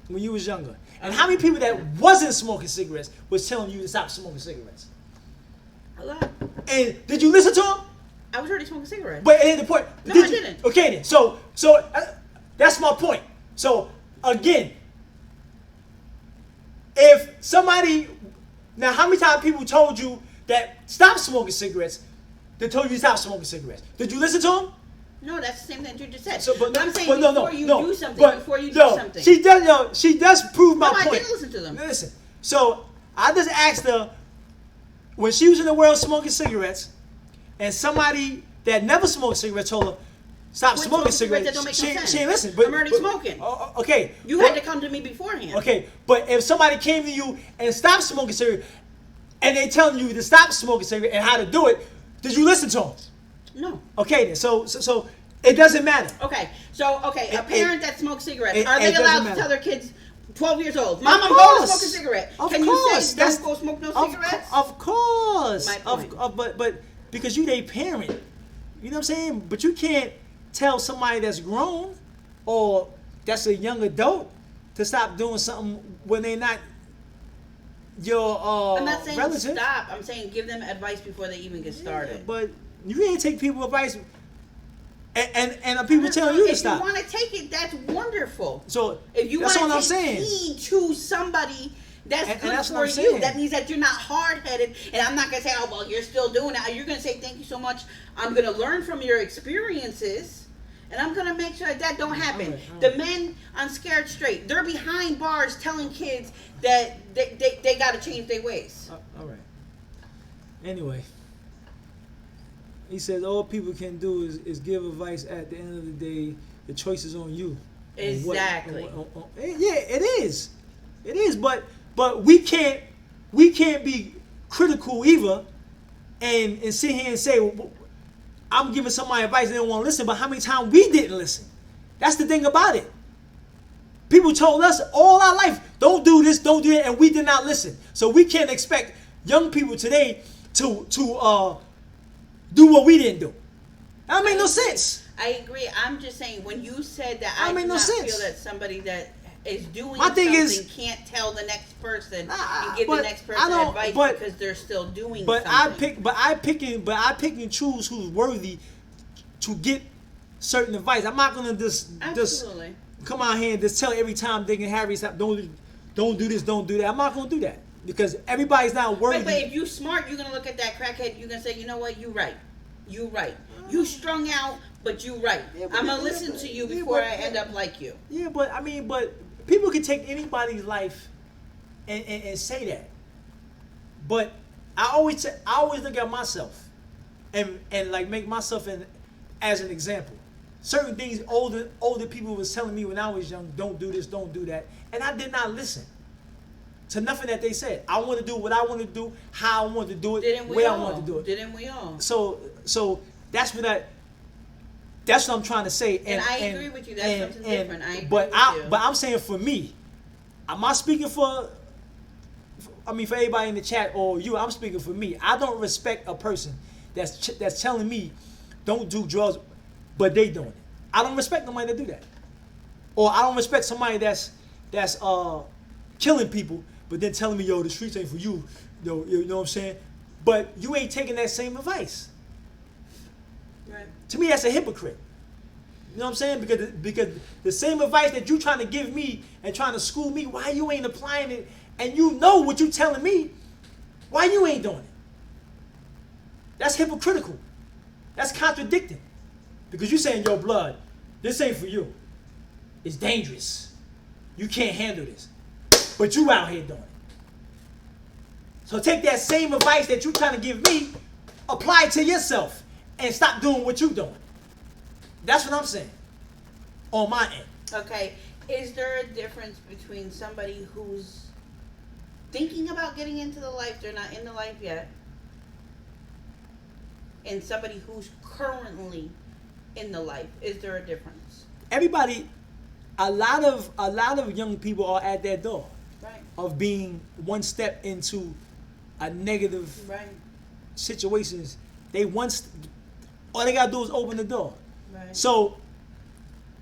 when you was younger, and how many people that wasn't smoking cigarettes was telling you to stop smoking cigarettes? A lot. And did you listen to them? I was already smoking cigarettes. But at the point, no, I didn't. Okay, then. So that's my point. So again, if somebody, now how many times people told you that stop smoking cigarettes? They told you to stop smoking cigarettes. Did you listen to them? No, that's the same thing you just said. So, but I'm saying before you do something. She does. No, she does prove my point. I didn't listen to them. Listen. So I just asked her when she was in the world smoking cigarettes, and somebody that never smoked cigarettes told her stop smoking cigarettes. That don't make no sense. She ain't listen. But, I'm already smoking. Okay. You had to come to me beforehand. Okay, but if somebody came to you and stopped smoking cigarettes, and they telling you to stop smoking cigarettes and how to do it, did you listen to them? No. Okay then. So it doesn't matter. Okay. So a parent that smokes cigarettes, are they allowed to tell their kids 12 years old. Mom, I'm going to smoke a cigarette. Can you say don't go smoke no cigarettes? Of course. My point. But because you their parent, you know what I'm saying? But you can't tell somebody that's grown or that's a young adult to stop doing something when they're not your I'm not saying relative. stop. I'm saying give them advice before they even get started. Yeah, but you can't take people advice and people telling you to stop. If you want to take it, that's wonderful. So if you that's want what I'm to saying. take heed to somebody, that's good that's for what I'm you. saying. That means that you're not hard-headed. And I'm not going to say, oh, well, you're still doing it. You're going to say, thank you so much. I'm going to learn from your experiences. And I'm going to make sure that don't happen. All right. The men on Scared Straight, they're behind bars telling kids that they got to change their ways. All right. Anyway. He says all people can do is give advice. At the end of the day, the choice is on you. Exactly. Yeah, it is. It is, but we can't be critical either and sit here and say, well, I'm giving somebody advice and they don't want to listen, but how many times we didn't listen? That's the thing about it. People told us all our life, don't do this, don't do that, and we did not listen. So we can't expect young people today to do what we didn't do. That made no sense. I agree. I'm just saying, when you said that, I do made no not sense. feel that somebody that is doing My thing something is, can't tell the next person Nah, and give but the next I person don't- advice but- because they're still doing but something. I pick and choose who's worthy to get certain advice. I'm not gonna just Absolutely. come out here and just tell every time Dick and Harry stop, don't do this, don't do that. I'm not gonna do that because everybody's not worthy. But if you smart, you're gonna look at that crackhead. You're gonna say, you know what? You right. You right. You strung out, but you right. Yeah, but I'm gonna yeah, listen but- to you yeah, before but- I end up like you. Yeah, but people can take anybody's life and say that. But I always look at myself and like make myself as an example. Certain things older people was telling me when I was young, don't do this, don't do that, and I did not listen to nothing that they said. I want to do what I want to do, how I want to do it, Didn't we where all? I want to do it. Didn't we all? So that's what I'm trying to say. And I agree with you. That's something different. I agree with you. But I'm saying for me, I'm not speaking for everybody in the chat or you. I'm speaking for me. I don't respect a person that's telling me don't do drugs, but they doing it. I don't respect nobody that do that. Or I don't respect somebody that's killing people, but then telling me, yo, the streets ain't for you. Yo, you know what I'm saying? But you ain't taking that same advice. Right. To me, that's a hypocrite. You know what I'm saying? Because the same advice that you trying to give me and trying to school me, why you ain't applying it, and you know what you telling me, why you ain't doing it? That's hypocritical. That's contradicting. Because you saying, yo, blood, this ain't for you. It's dangerous. You can't handle this. But you out here doing it. So take that same advice that you trying to give me, apply it to yourself, and stop doing what you doing. That's what I'm saying. On my end. Okay. Is there a difference between somebody who's thinking about getting into the life, they're not in the life yet, and somebody who's currently in the life? Is there a difference? Everybody, a lot of young people are at that door. Right. Of being one step into a negative Right. situations. All they gotta do is open the door. Right. So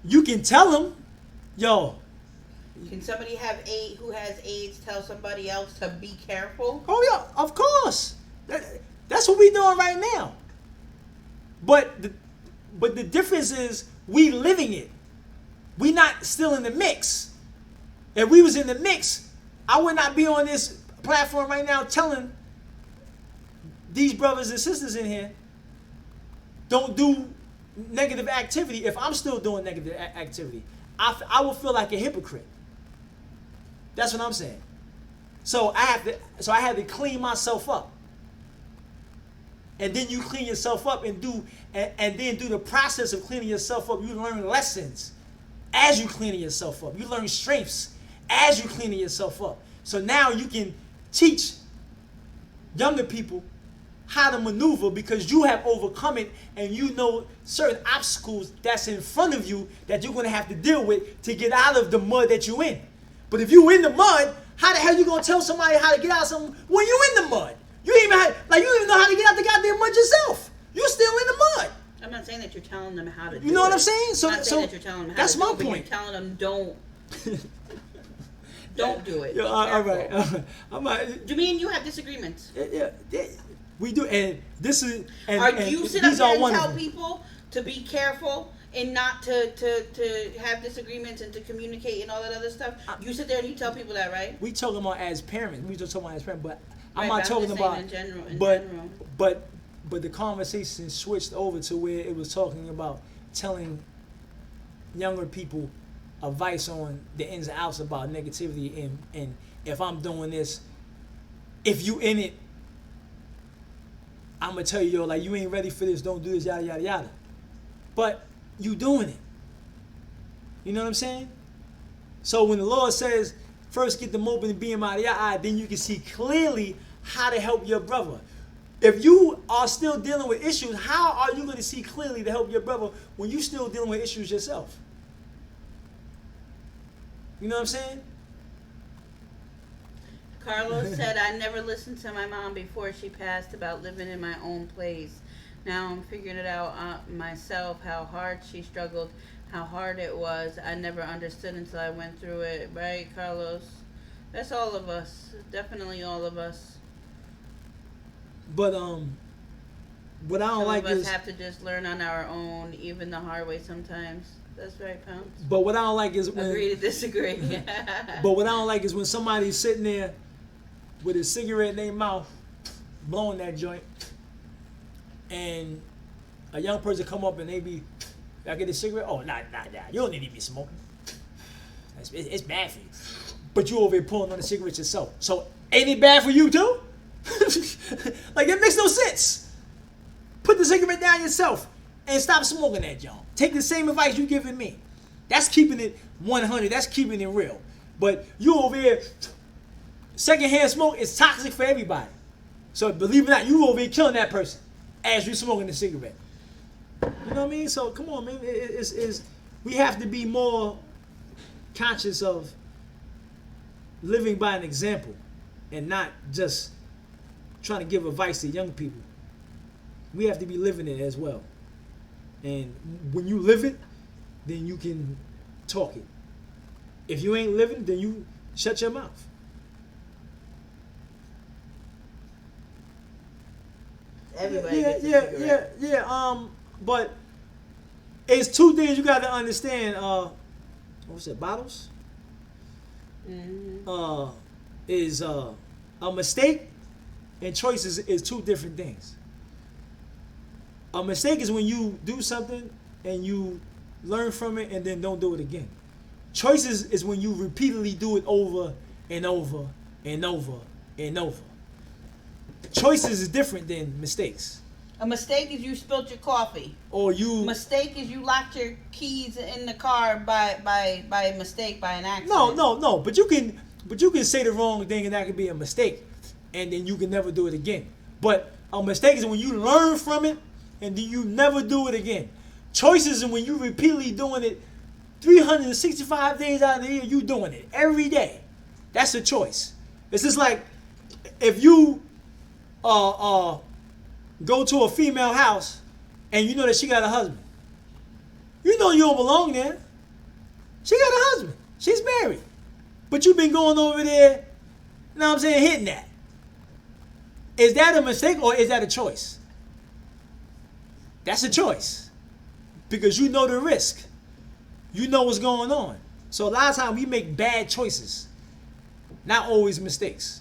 you can tell them, yo. Can somebody who has AIDS tell somebody else to be careful? Oh yeah, of course. That's what we doing right now. But the difference is we living it. We not still in the mix. If we was in the mix, I would not be on this platform right now telling these brothers and sisters in here don't do negative activity. If I'm still doing negative activity, I will feel like a hypocrite. That's what I'm saying. So I have to clean myself up. And then you clean yourself up and then do the process of cleaning yourself up. You learn lessons as you cleaning yourself up. You learn strengths as you cleaning yourself up. So now you can teach younger people how to maneuver because you have overcome it and you know certain obstacles that's in front of you that you're going to have to deal with to get out of the mud that you're in. But if you in the mud, how the hell you gonna tell somebody how to get out of something when you in the mud? You ain't even you don't even know how to get out the goddamn mud yourself. You still in the mud. I'm not saying that you're telling them how to do it. You know what I'm saying? I'm not saying that you're telling them how that's to do my it, but point. you're telling them don't do it. Yo, all right. Do me and you have disagreements? Yeah, we do, and this is. And, you sit up there and tell people to be careful and not to have disagreements and to communicate and all that other stuff? You sit there and you tell people that, right? We talking about as parents. We just talking about as parents, but Right, I'm not talking about in general. But the conversation switched over to where it was talking about telling younger people advice on the ins and outs about negativity and if I'm doing this, if you in it, I'm gonna tell you, yo, like you ain't ready for this, don't do this, yada yada yada. But you doing it. You know what I'm saying? So when the Lord says, first get them open and beam out of your eye, then you can see clearly how to help your brother. If you are still dealing with issues, how are you going to see clearly to help your brother when you still dealing with issues yourself? You know what I'm saying? Carlos said, I never listened to my mom before she passed about living in my own place. Now I'm figuring it out myself, how hard she struggled, how hard it was. I never understood until I went through it. Right, Carlos? That's all of us. Definitely all of us. But what I don't like is... Some of us have to just learn on our own, even the hard way sometimes. That's right, Pounce. But what I don't like is when... Agree to disagree. But what I don't like is when somebody's sitting there with a cigarette in their mouth, blowing that joint, and a young person come up and they be, I get a cigarette? Oh, nah. You don't need to be smoking. It's bad for you. But you over here pulling on the cigarettes yourself. So ain't it bad for you too? Like, that makes no sense. Put the cigarette down yourself and stop smoking that joint. Take the same advice you giving me. That's keeping it 100. That's keeping it real. But you over here, secondhand smoke is toxic for everybody. So believe it or not, you over here killing that person as you smoking the cigarette. You know what I mean? So come on, man. We have to be more conscious of living by an example and not just trying to give advice to young people. We have to be living it as well. And when you live it, then you can talk it. If you ain't living, then you shut your mouth. Everybody but it's two things you got to understand. What's it? Bottles. Mm-hmm. Is a mistake and choices is two different things. A mistake is when you do something and you learn from it and then don't do it again. Choices is when you repeatedly do it over and over and over and over. Choices is different than mistakes. A mistake is you spilled your coffee. Or you... Mistake is you locked your keys in the car by mistake, by an accident. No. But you can say the wrong thing and that could be a mistake. And then you can never do it again. But a mistake is when you learn from it and then you never do it again. Choices is when you repeatedly doing it 365 days out of the year, you doing it every day. That's a choice. It's just like if you go to a female house and you know that she got a husband. You know you don't belong there. She got a husband. She's married. But you've been going over there, you know what I'm saying, hitting that. Is that a mistake or is that a choice? That's a choice. Because you know the risk. You know what's going on. So a lot of times we make bad choices. Not always mistakes.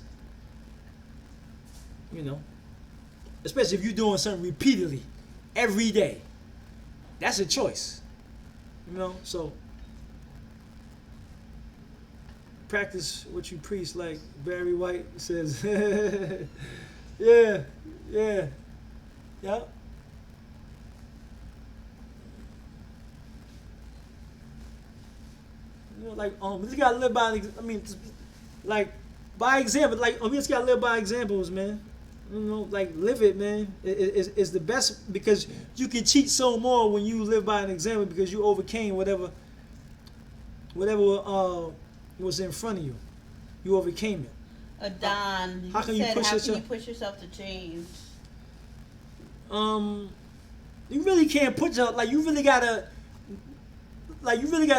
You know. Especially if you're doing something repeatedly, every day. That's a choice. You know, so practice what you preach, like Barry White says. Yeah. You know, like we just gotta live by. I mean, like by example. Like we just gotta live by examples, man. You know, like live it, man. It's the best because you can cheat so more when you live by an example because you overcame whatever was in front of you. You overcame it. Adon, How can you you said, push how can yourself? you push yourself to change? You really can't put your you really gotta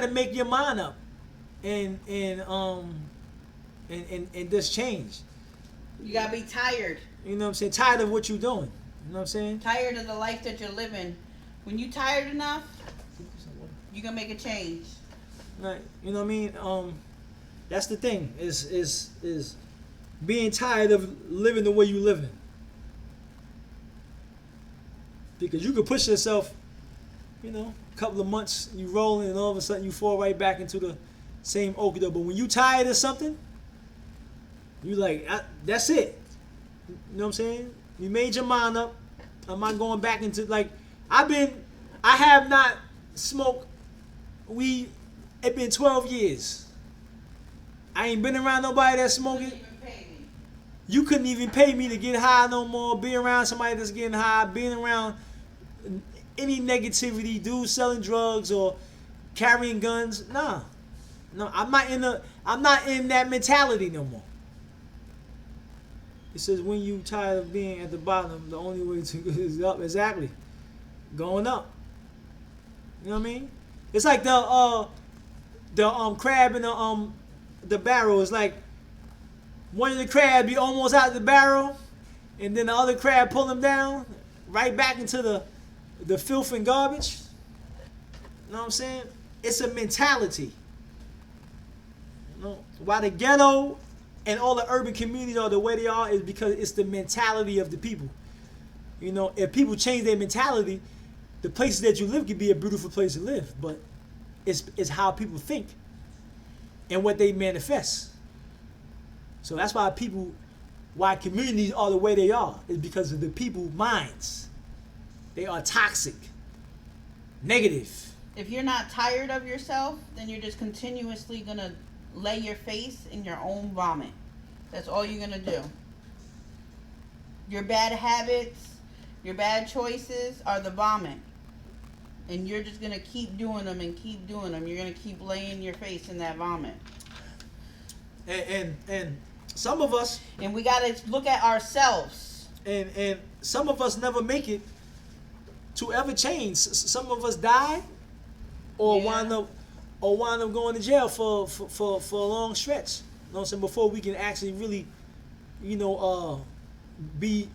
make your mind up and just change. You gotta be tired. You know what I'm saying? Tired of what you're doing. You know what I'm saying? Tired of the life that you're living. When you tired enough, you gonna make a change. Right. You know what I mean? That's the thing. Is being tired of living the way you living. Because you could push yourself, you know, a couple of months, you rolling, and all of a sudden you fall right back into the same okey doke. But when you tired of something, you like, that's it. You know what I'm saying? You made your mind up. I'm not going back into, like, I have not smoked weed. It's been 12 years. I ain't been around nobody that's smoking. You couldn't even pay me to get high no more. Be around somebody that's getting high. Being around any negativity, dudes selling drugs or carrying guns. Nah, no, I'm not in that mentality no more. It says when you tired of being at the bottom, the only way to go is up. Exactly, going up. You know what I mean? It's like the crab in the barrel. It's like one of the crabs be almost out of the barrel, and then the other crab pull him down right back into the filth and garbage. You know what I'm saying? It's a mentality. You know, why the ghetto and all the urban communities are the way they are is because it's the mentality of the people. You know, if people change their mentality, the places that you live could be a beautiful place to live, but it's how people think and what they manifest. So that's why communities are the way they are, is because of the people's minds. They are toxic, negative. If you're not tired of yourself, then you're just continuously gonna lay your face in your own vomit. That's all you're gonna do. Your bad habits, your bad choices are the vomit. And you're just gonna keep doing them and keep doing them. You're gonna keep laying your face in that vomit. And some of us, and we gotta look at ourselves. And some of us never make it to ever change. Some of us die, or wind up going to jail for a long stretch. You know what I'm saying? Before we can actually really, you know, be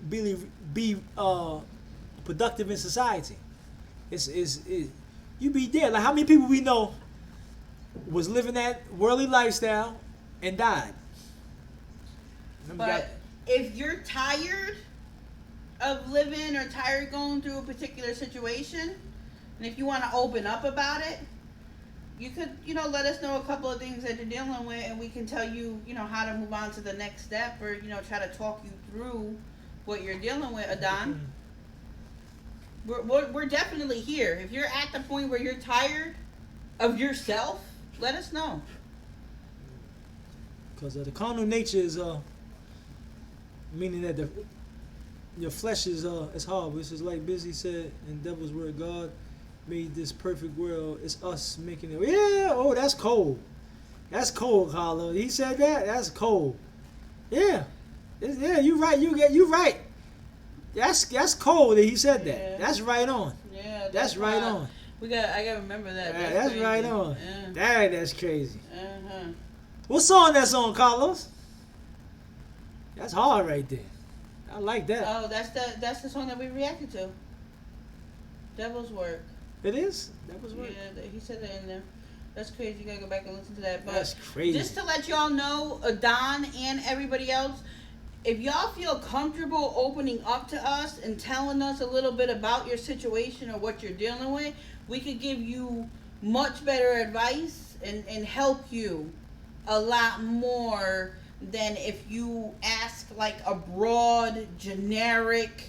productive in society. You be dead. Like, how many people we know was living that worldly lifestyle and died? But if you're tired of living or tired going through a particular situation, and if you want to open up about it, you could, you know, let us know a couple of things that you're dealing with, and we can tell you, you know, how to move on to the next step, or, you know, try to talk you through what you're dealing with, Adon. We're definitely here. If you're at the point where you're tired of yourself, let us know. Because the carnal nature is meaning that your flesh is hard. This is like Busy said in Devil's Word, God made this perfect world. It's us making it. Yeah, oh, that's cold. That's cold, Carlo. He said that. That's cold. Yeah, yeah, you right. You right. That's cold that he said that. Yeah. That's right on. Yeah, that's right on. I gotta remember that. Yeah, that's crazy. right on. Yeah. That's crazy. Uh-huh. What song that's on, Carlos? That's hard right there. I like that. Oh, that's the song that we reacted to. Devil's Work. It is? Devil's Work? Yeah, he said that in there. That's crazy. You gotta go back and listen to that. But that's crazy. Just to let y'all know, Don and everybody else, if y'all feel comfortable opening up to us and telling us a little bit about your situation or what you're dealing with, we could give you much better advice and help you a lot more than if you ask like a broad, generic,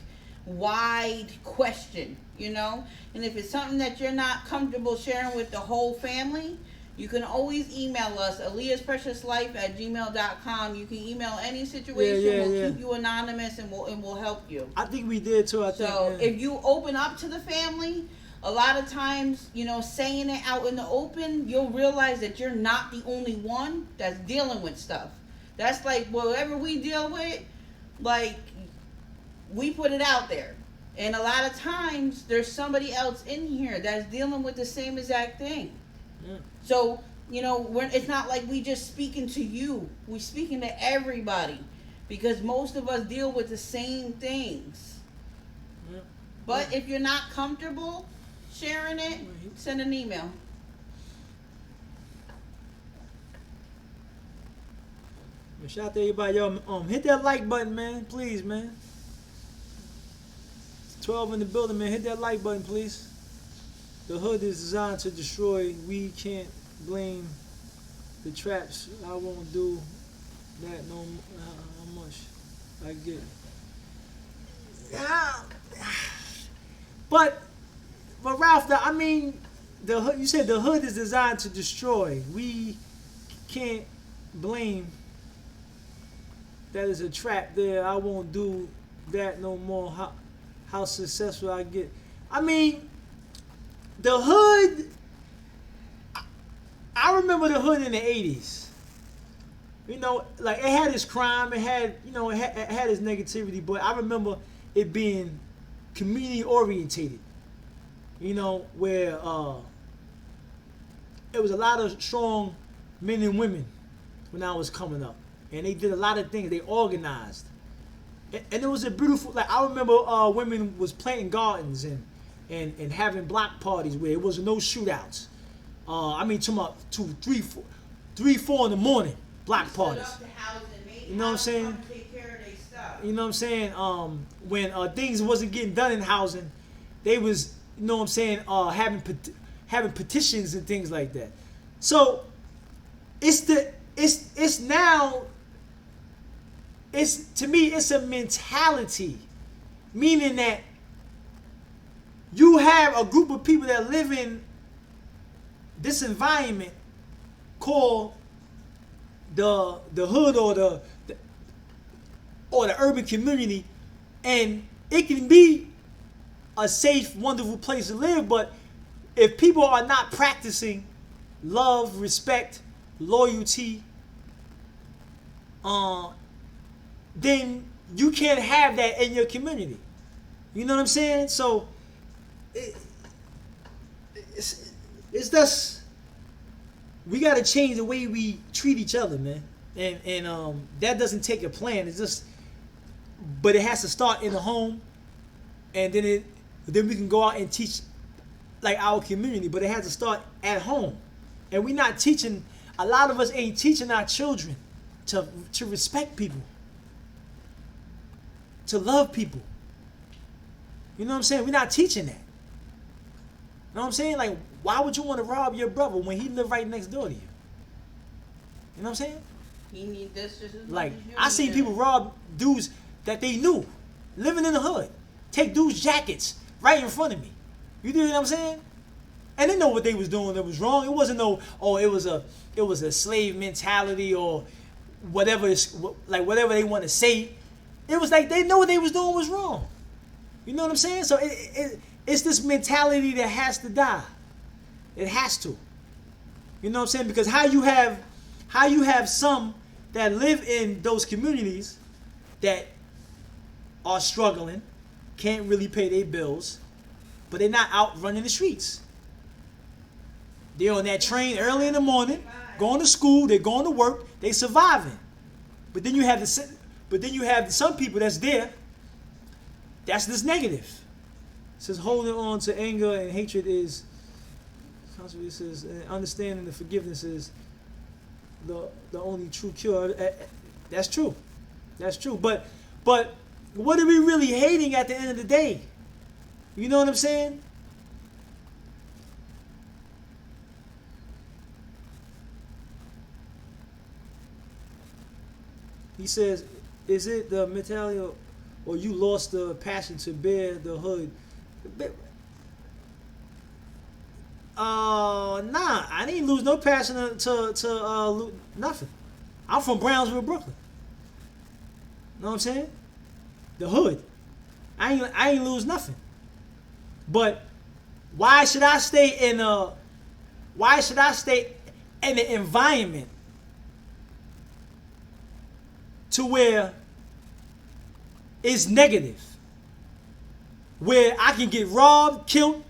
wide question, you know? And if it's something that you're not comfortable sharing with the whole family, you can always email us, aaliyahspreciouslife@gmail.com. You can email any situation. We'll keep you anonymous and we'll help you. I think we did too. If you open up to the family, a lot of times, you know, saying it out in the open, you'll realize that you're not the only one that's dealing with stuff. That's like whatever we deal with, like we put it out there. And a lot of times there's somebody else in here that's dealing with the same exact thing. Yeah. So, you know, it's not like we just speaking to you. We speaking to everybody because most of us deal with the same things. Yeah. But if you're not comfortable sharing it, send an email. Shout out to everybody, y'all. Hit that like button, man. Please, man. 12 in the building, man. Hit that like button, please. The hood is designed to destroy. We can't blame the traps. I won't do that no how much I get. But Ralph, I mean, the hood. You said the hood is designed to destroy. We can't blame. That is a trap there. I won't do that no more. How successful I get. I mean, the hood. I remember the hood in the 80s. You know, like it had its crime, it had, you know, it had its negativity, but I remember it being community orientated. You know, where it was a lot of strong men and women when I was coming up. And they did a lot of things. They organized. And it was a beautiful, like I remember women was planting gardens and having block parties where it was no shootouts. I mean, talking about 2, 3, 4 in the morning, block parties. You know what I'm saying? You know what I'm saying? When things wasn't getting done in housing, they was, you know what I'm saying, having petitions and things like that. So it's now. To me, it's a mentality, meaning that you have a group of people that live in this environment called the hood or the urban community, and it can be a safe, wonderful place to live. But if people are not practicing love, respect, loyalty, then you can't have that in your community. You know what I'm saying? So it's just, we got to change the way we treat each other, man. And that doesn't take a plan. It's just, but it has to start in the home, and then we can go out and teach like our community. But it has to start at home, and we're not teaching. A lot of us ain't teaching our children to respect people, to love people. You know what I'm saying? We're not teaching that. You know what I'm saying? Like, why would you want to rob your brother when he live right next door to you? You know what I'm saying? He need this just as like, much as you I seen need people rob dudes that they knew, living in the hood. Take dudes' jackets right in front of me. You know what I'm saying? And they know what they was doing that was wrong. It wasn't no, oh, it was a slave mentality or whatever, like whatever they want to say. It was like they know what they was doing was wrong. You know what I'm saying? So it's this mentality that has to die. It has to. You know what I'm saying? Because how you have some that live in those communities that are struggling, can't really pay their bills, but they're not out running the streets. They're on that train early in the morning, going to school, they're going to work, they surviving. But then you have some people that's there. That's this negative. It says holding on to anger and hatred is, it says, understanding the forgiveness is the only true cure. That's true. That's true. But what are we really hating at the end of the day? You know what I'm saying? He says, is it the mentality or you lost the passion to bear the hood? Nah, I didn't lose no passion to nothing. I'm from Brownsville, Brooklyn. Know what I'm saying? The hood. I ain't lose nothing. But Why should I stay in a why should I stay in an environment to where it's negative? Where I can get robbed, killed,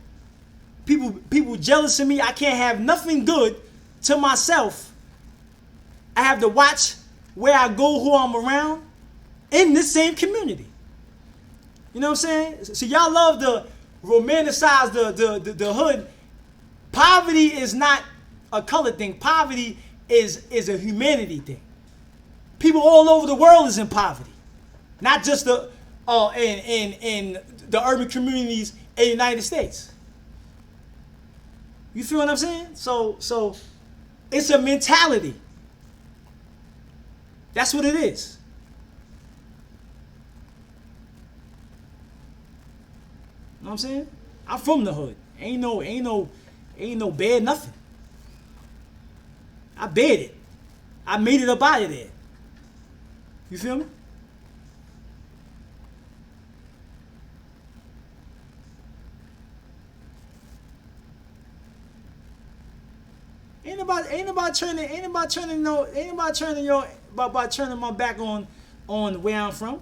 people jealous of me, I can't have nothing good to myself. I have to watch where I go, who I'm around in this same community. You know what I'm saying? So y'all love to romanticize the hood. Poverty is not a color thing. Poverty is a humanity thing. People all over the world is in poverty, not just the in the urban communities in the United States. You feel what I'm saying? So it's a mentality. That's what it is. You know what I'm saying? I'm from the hood. Ain't no bad nothing. I bet it. I made it up out of there. You feel me? Ain't about turning my back on where I'm from.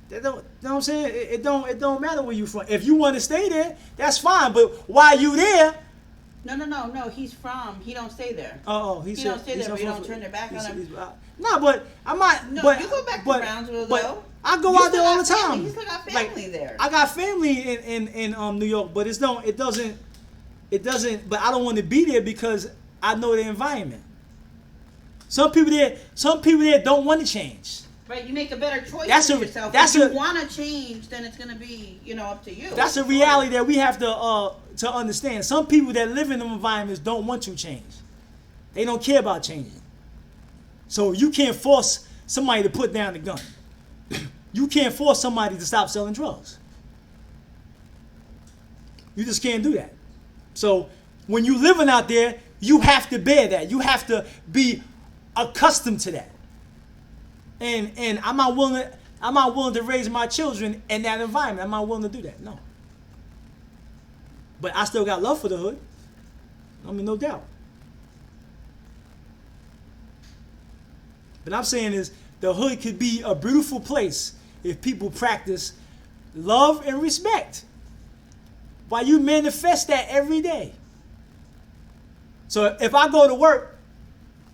That don't, you know what I'm saying? It don't matter where you from. If you want to stay there, that's fine. But while you there, No. He don't stay there. He don't stay there, but you don't turn their back on him. No, but I might. No, but, you go back to but, Brownsville but though. I go You out there still all the got time. family. You still got family there. I got family in New York, but it doesn't. But I don't want to be there because I know the environment. Some people there don't want to change. Right, you make a better choice for yourself. If you want to change, then it's going to be, up to you. That's a reality that we have to understand. Some people that live in them environments don't want to change. They don't care about changing. So you can't force somebody to put down the gun. You can't force somebody to stop selling drugs. You just can't do that. So when you living out there, you have to bear that. You have to be accustomed to that. And I'm not willing to raise my children in that environment. I'm not willing to do that. No. But I still got love for the hood. I mean, no doubt. But I'm saying is the hood could be a beautiful place if people practice love and respect. While you manifest that every day. So if I go to work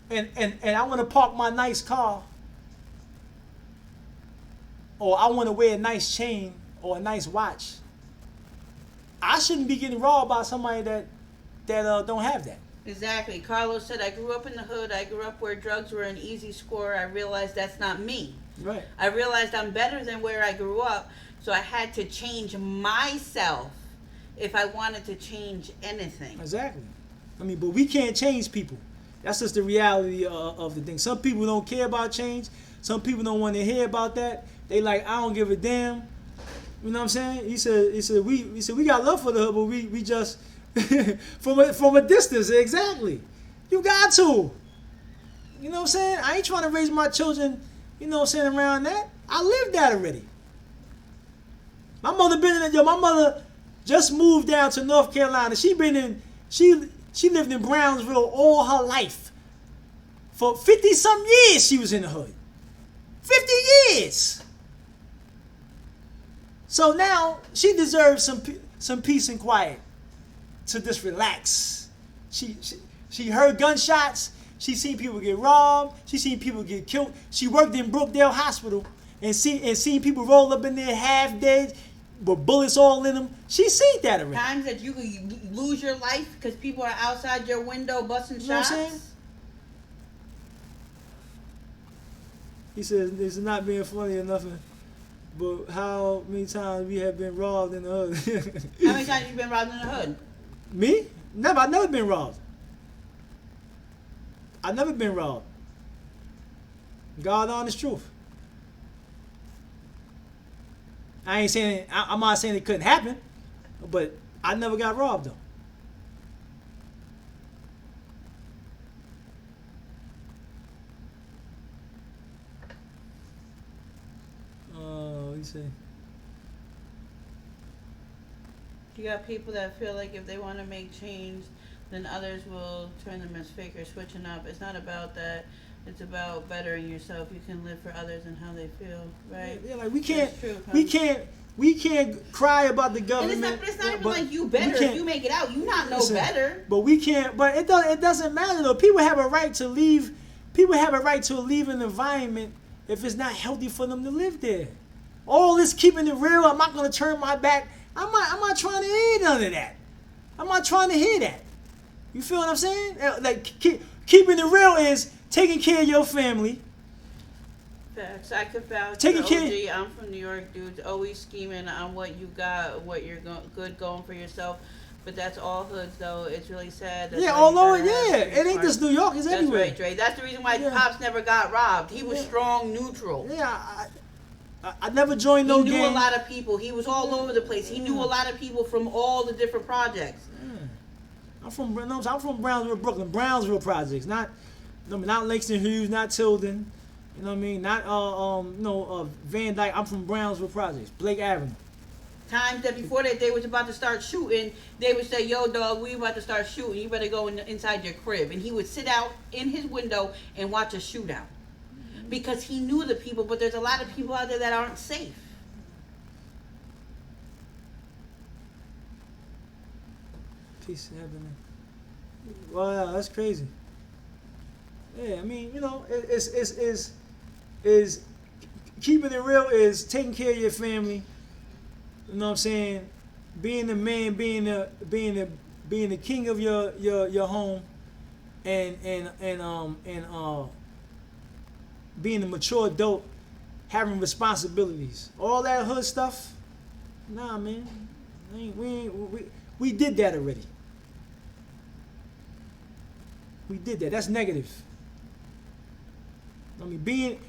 and I want to park my nice car, or I want to wear a nice chain or a nice watch, I shouldn't be getting robbed by somebody that don't have that. Exactly. Carlos said, I grew up in the hood. I grew up where drugs were an easy score. I realized that's not me. Right. I realized I'm better than where I grew up, so I had to change myself if I wanted to change anything. Exactly. I mean, but we can't change people. That's just the reality of the thing. Some people don't care about change. Some people don't want to hear about that. They like, I don't give a damn. You know what I'm saying? He said we got love for the hood, but we just from a distance. Exactly. You got to. You know what I'm saying? I ain't trying to raise my children, around that. I lived that already. My mother just moved down to North Carolina. She lived in Brownsville all her life. For 50-some years she was in the hood. 50 years. So now she deserves some peace and quiet to just relax. She heard gunshots. She seen people get robbed. She seen people get killed. She worked in Brookdale Hospital and seen people roll up in there half dead with bullets all in them. She seen that already. Times that you could lose your life because people are outside your window busting shots. Know what I'm saying? He says it's not being funny or nothing, but how many times we have been robbed in the hood? How many times you been robbed in the hood? Me? Never. I've never been robbed. I've never been robbed. God honest truth. I'm not saying it couldn't happen, but I never got robbed though. He said. You got people that feel like if they want to make change, then others will turn them as fake or switching up. It's not about that. It's about bettering yourself. You can live for others and how they feel, right? Yeah, like we can't, That's true, we can't cry about the And government. it's not even but like you better if you make it out. You not know better. But we can't. But it doesn't matter though. People have a right to leave. People have a right to leave an environment if it's not healthy for them to live there. All this keeping it real. I'm not gonna turn my back. I'm not trying to hear none of that. I'm not trying to hear that. You feel what I'm saying? Like keeping it real is taking care of your family. Facts. I could vouch Taking for care- OG. I'm from New York, dude. Always scheming on what you got, what you're good going for yourself. But that's all hoods, though. It's really sad. That's Yeah, why all you over. gotta have Yeah, street it ain't just smarts. New York. It's That's everywhere. right, Dre. That's the reason why Yeah. Pops never got robbed. He was Yeah. strong, neutral. Yeah, I never joined no He knew gang. a lot of people. He was all over the place. He knew a lot of people from all the different projects. I'm from Brownsville, Brooklyn, Brownsville projects, not Langston Hughes, not Tilden. You know what I mean? Not Van Dyke. I'm from Brownsville projects, Blake Avenue. Times that before that they was about to start shooting, they would say, "Yo, dog, we about to start shooting. You better go inside your crib." And he would sit out in his window and watch a shootout because he knew the people. But there's a lot of people out there that aren't safe. Peace happening. Wow, that's crazy. Yeah, I mean, is keeping it real is taking care of your family. You know what I'm saying? Being the man, being the king of your home, and being a mature adult, having responsibilities. All that hood stuff. Nah, man. We did that already. We did that. That's negative. I mean, being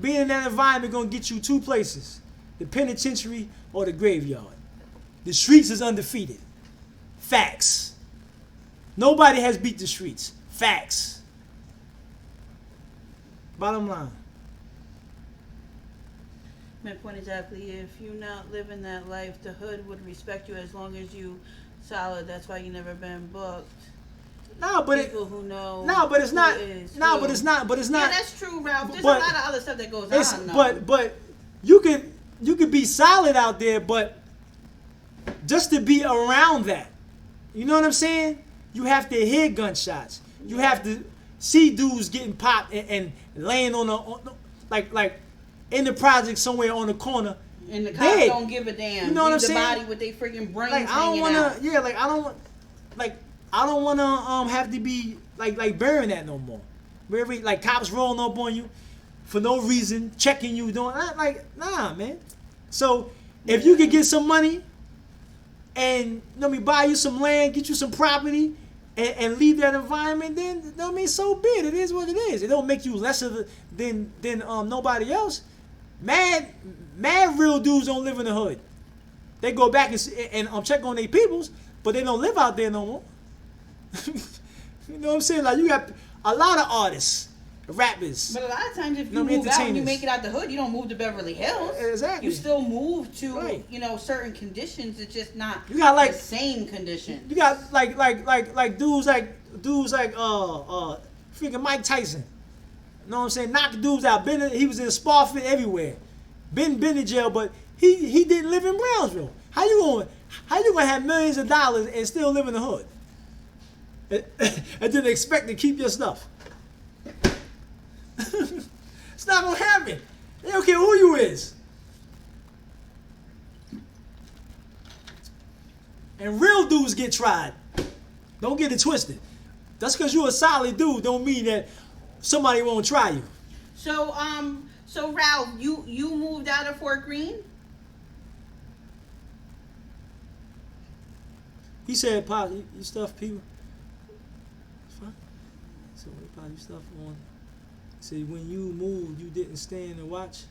in that environment gonna get you two places: the penitentiary or the graveyard. The streets is undefeated. Facts. Nobody has beat the streets. Facts. Bottom line. My point exactly. If you not living that life, the hood would respect you as long as you solid. That's why you never been booked. No, but people who know. No, but it's who not. is No, who. but it's not. But it's not. Yeah, that's true, Ralph. There's but a lot of other stuff that goes it's, on. Though. but you could be solid out there, but just to be around that, you know what I'm saying? You have to hear gunshots. You have to see dudes getting popped and laying on like in the project somewhere on the corner. And the cops dead. don't give a damn. You know what I'm Leave the saying? body with their freaking brains Like I don't hanging wanna. out. Yeah, like I don't wanna have to be like burying that no more. Where like cops rolling up on you for no reason, checking you, doing nah, man. So if you could get some money and buy you some land, get you some property, and leave that environment, then so be it. It is what it is. It don't make you lesser than nobody else. Mad real dudes don't live in the hood. They go back and check on their peoples, but they don't live out there no more. You know what I'm saying? Like you got a lot of artists, rappers. But a lot of times, if you move out and you make it out the hood, you don't move to Beverly Hills. Exactly. You still move to Right. certain conditions. It's just not You got like the same condition. you got like dudes like freaking Mike Tyson. You know what I'm saying? Knocked dudes out. He was in spar fit everywhere. Been to jail, but he didn't live in Brownsville. How you gonna have millions of dollars and still live in the hood? And then expect to keep your stuff. It's not gonna happen. They don't care who you is. And real dudes get tried. Don't get it twisted. Just because you're a solid dude don't mean that somebody won't try you. So Ralph, you moved out of Fort Greene? He said, "Pop, you stuff people." It's fine. So, Pop, you stuff on. See, when you moved, you didn't stand and watch.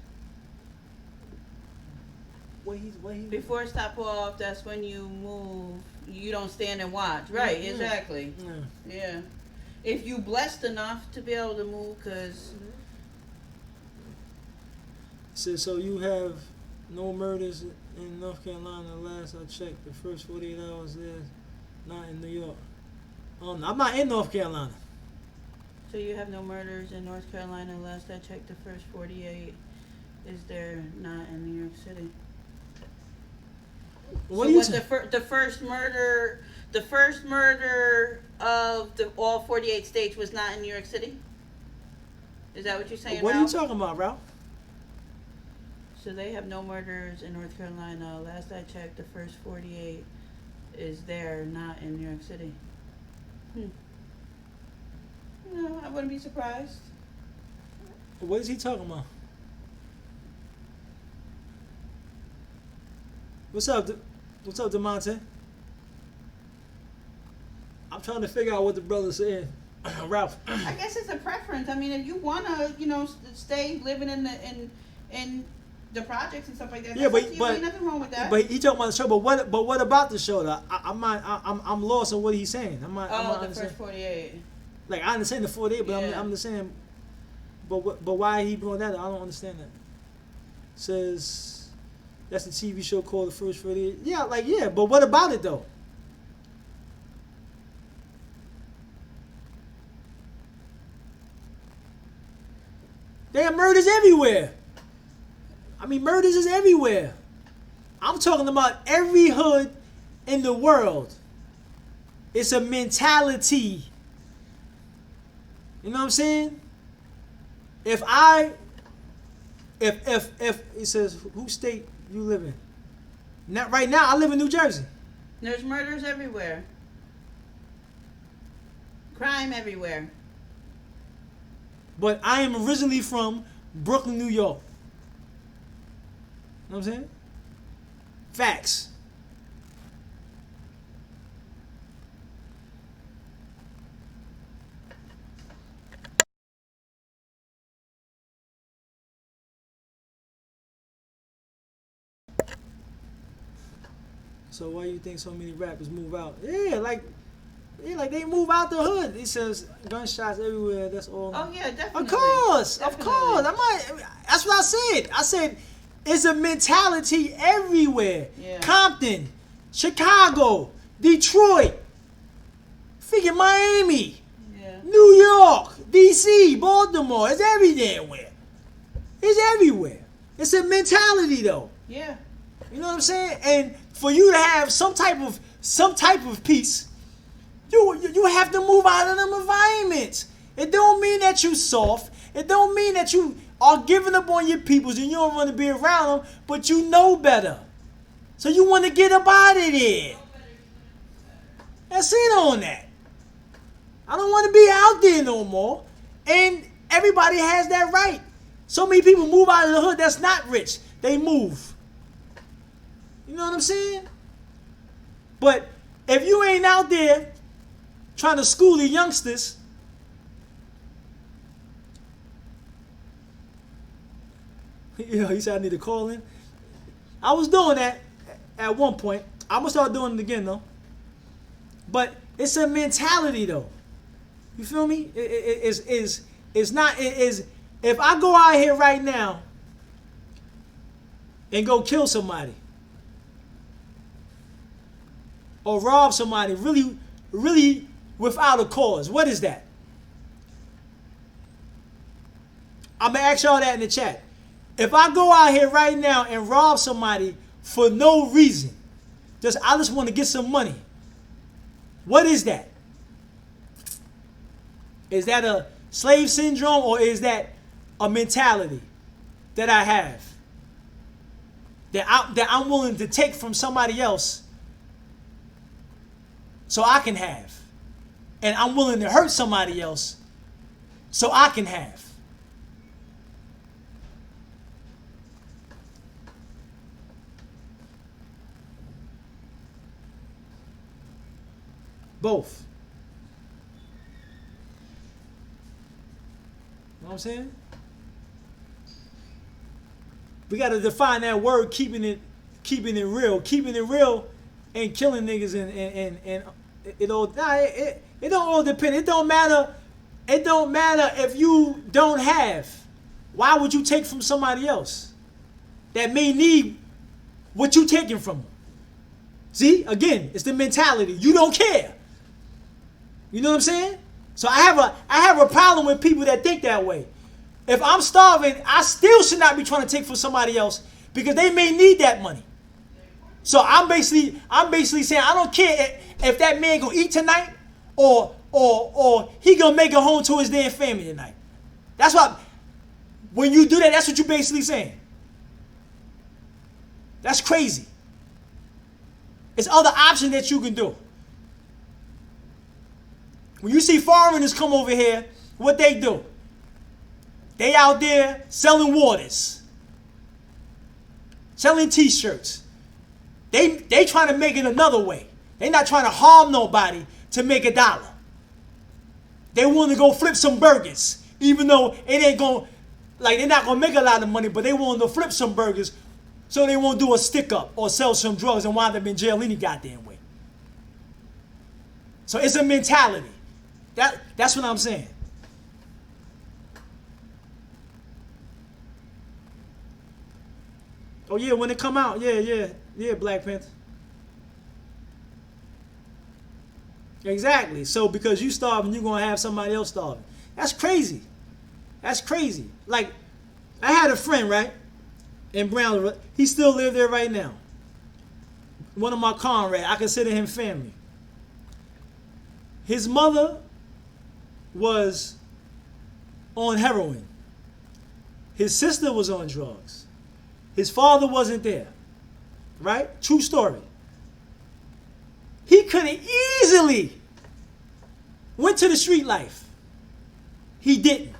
What he? Before stop off, that's when you move. You don't stand and watch. Right, Yeah. exactly. Yeah. If you blessed enough to be able to move, because... So you have No murders in North Carolina. Last I checked, the first 48 hours there, not in New York. I'm not in North Carolina. So you have no murders in North Carolina. Last I checked, the first 48 is there, not in New York City. What so are you what the first murder of the all 48 states was not in New York City? Is that what you're saying? What are Ralph? you talking about, Ralph? So they have no murders in North Carolina. Last I checked, the first 48 is there, not in New York City. No, I wouldn't be surprised. What is he talking about? What's up, what's up, DeMonte? I'm trying to figure out what the brother's saying. Ralph. I guess it's a preference. I mean, if you wanna, stay living in the projects and stuff like that, Yeah, but ain't nothing wrong with that. But he talking about the show. But what about the show? Though? I'm lost on what he's saying. I'm not the first 48. Like I understand the 48, but Yeah. I'm just saying. But why he brought that up? I don't understand that. Says that's the TV show called The First 48. Yeah, but what about it though? There are murders everywhere. I mean, murders is everywhere. I'm talking about every hood in the world. It's a mentality. You know what I'm saying? If it says whose state you live in? Not right now. I live in New Jersey. There's murders everywhere. Crime everywhere. But I am originally from Brooklyn, New York. You know what I'm saying? Facts. So why do you think so many rappers move out? Yeah, like they move out the hood. It says gunshots everywhere. That's all. Oh yeah, definitely. Of course. Definitely. That's what I said. I said it's a mentality everywhere. Yeah. Compton, Chicago, Detroit, freaking Miami, Yeah. New York, DC, Baltimore. It's everywhere. It's everywhere. It's a mentality though. Yeah. You know what I'm saying? And for you to have some type of peace, you have to move out of them environments. It don't mean that you soft. It don't mean that you are giving up on your peoples and you don't want to be around them, but you know better. So you want to get up out of there. That's it on that. I don't want to be out there no more. And everybody has that right. So many people move out of the hood that's not rich. They move. You know what I'm saying? But if you ain't out there trying to school the youngsters, he said I need to call in. I was doing that at one point. I'm gonna start doing it again though. But it's a mentality though. You feel me? It's not. If I go out here right now and go kill somebody or rob somebody really without a cause, what is that? I'm gonna ask y'all that in the chat. If I go out here right now and rob somebody for no reason, I just want to get some money, what is that? Is that a slave syndrome or is that a mentality that I have that I'm willing to take from somebody else so I can have, and I'm willing to hurt somebody else so I can have? Both. You know what I'm saying? We got to define that word, keeping it real. Keeping it real ain't killing niggas and it all. Nah, it don't all depend. It don't matter. It don't matter if you don't have. Why would you take from somebody else? that may need what you taking from them. See, again, it's the mentality. You don't care. You know what I'm saying? So I have a problem with people that think that way. If I'm starving, I still should not be trying to take from somebody else because they may need that money. So I'm basically saying I don't care if that man gonna eat tonight or he gonna make it home to his damn family tonight. That's what. When you do that, that's what you're basically saying. That's crazy. It's other options that you can do. When you see foreigners come over here, what they do? They out there selling waters, selling t-shirts. They trying to make it another way. They not trying to harm nobody to make $1. They want to go flip some burgers, even though it ain't going, like they're not gonna make a lot of money, but they want to flip some burgers so they won't do a stick up or sell some drugs and wind up in jail any goddamn way. So it's a mentality. That's what I'm saying. Oh yeah, when it come out, yeah, Black Panther. Exactly. So because you starving, you're gonna have somebody else starving. That's crazy. That's crazy. Like, I had a friend, right, in Brownville. He still lives there right now. One of my comrades. I consider him family. His mother was on heroin. His sister was on drugs. His father wasn't there. Right? True story. He could have easily went to the street life. He didn't.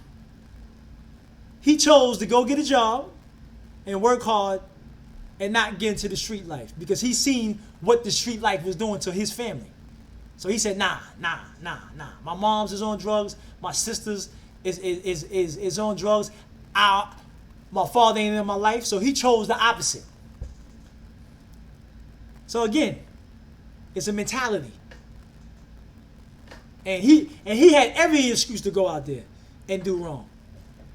He chose to go get a job and work hard and not get into the street life because he seen what the street life was doing to his family. So he said, nah. My mom's is on drugs. My sister's is on drugs. My father ain't in my life. So he chose the opposite. So again, it's a mentality. And he had every excuse to go out there and do wrong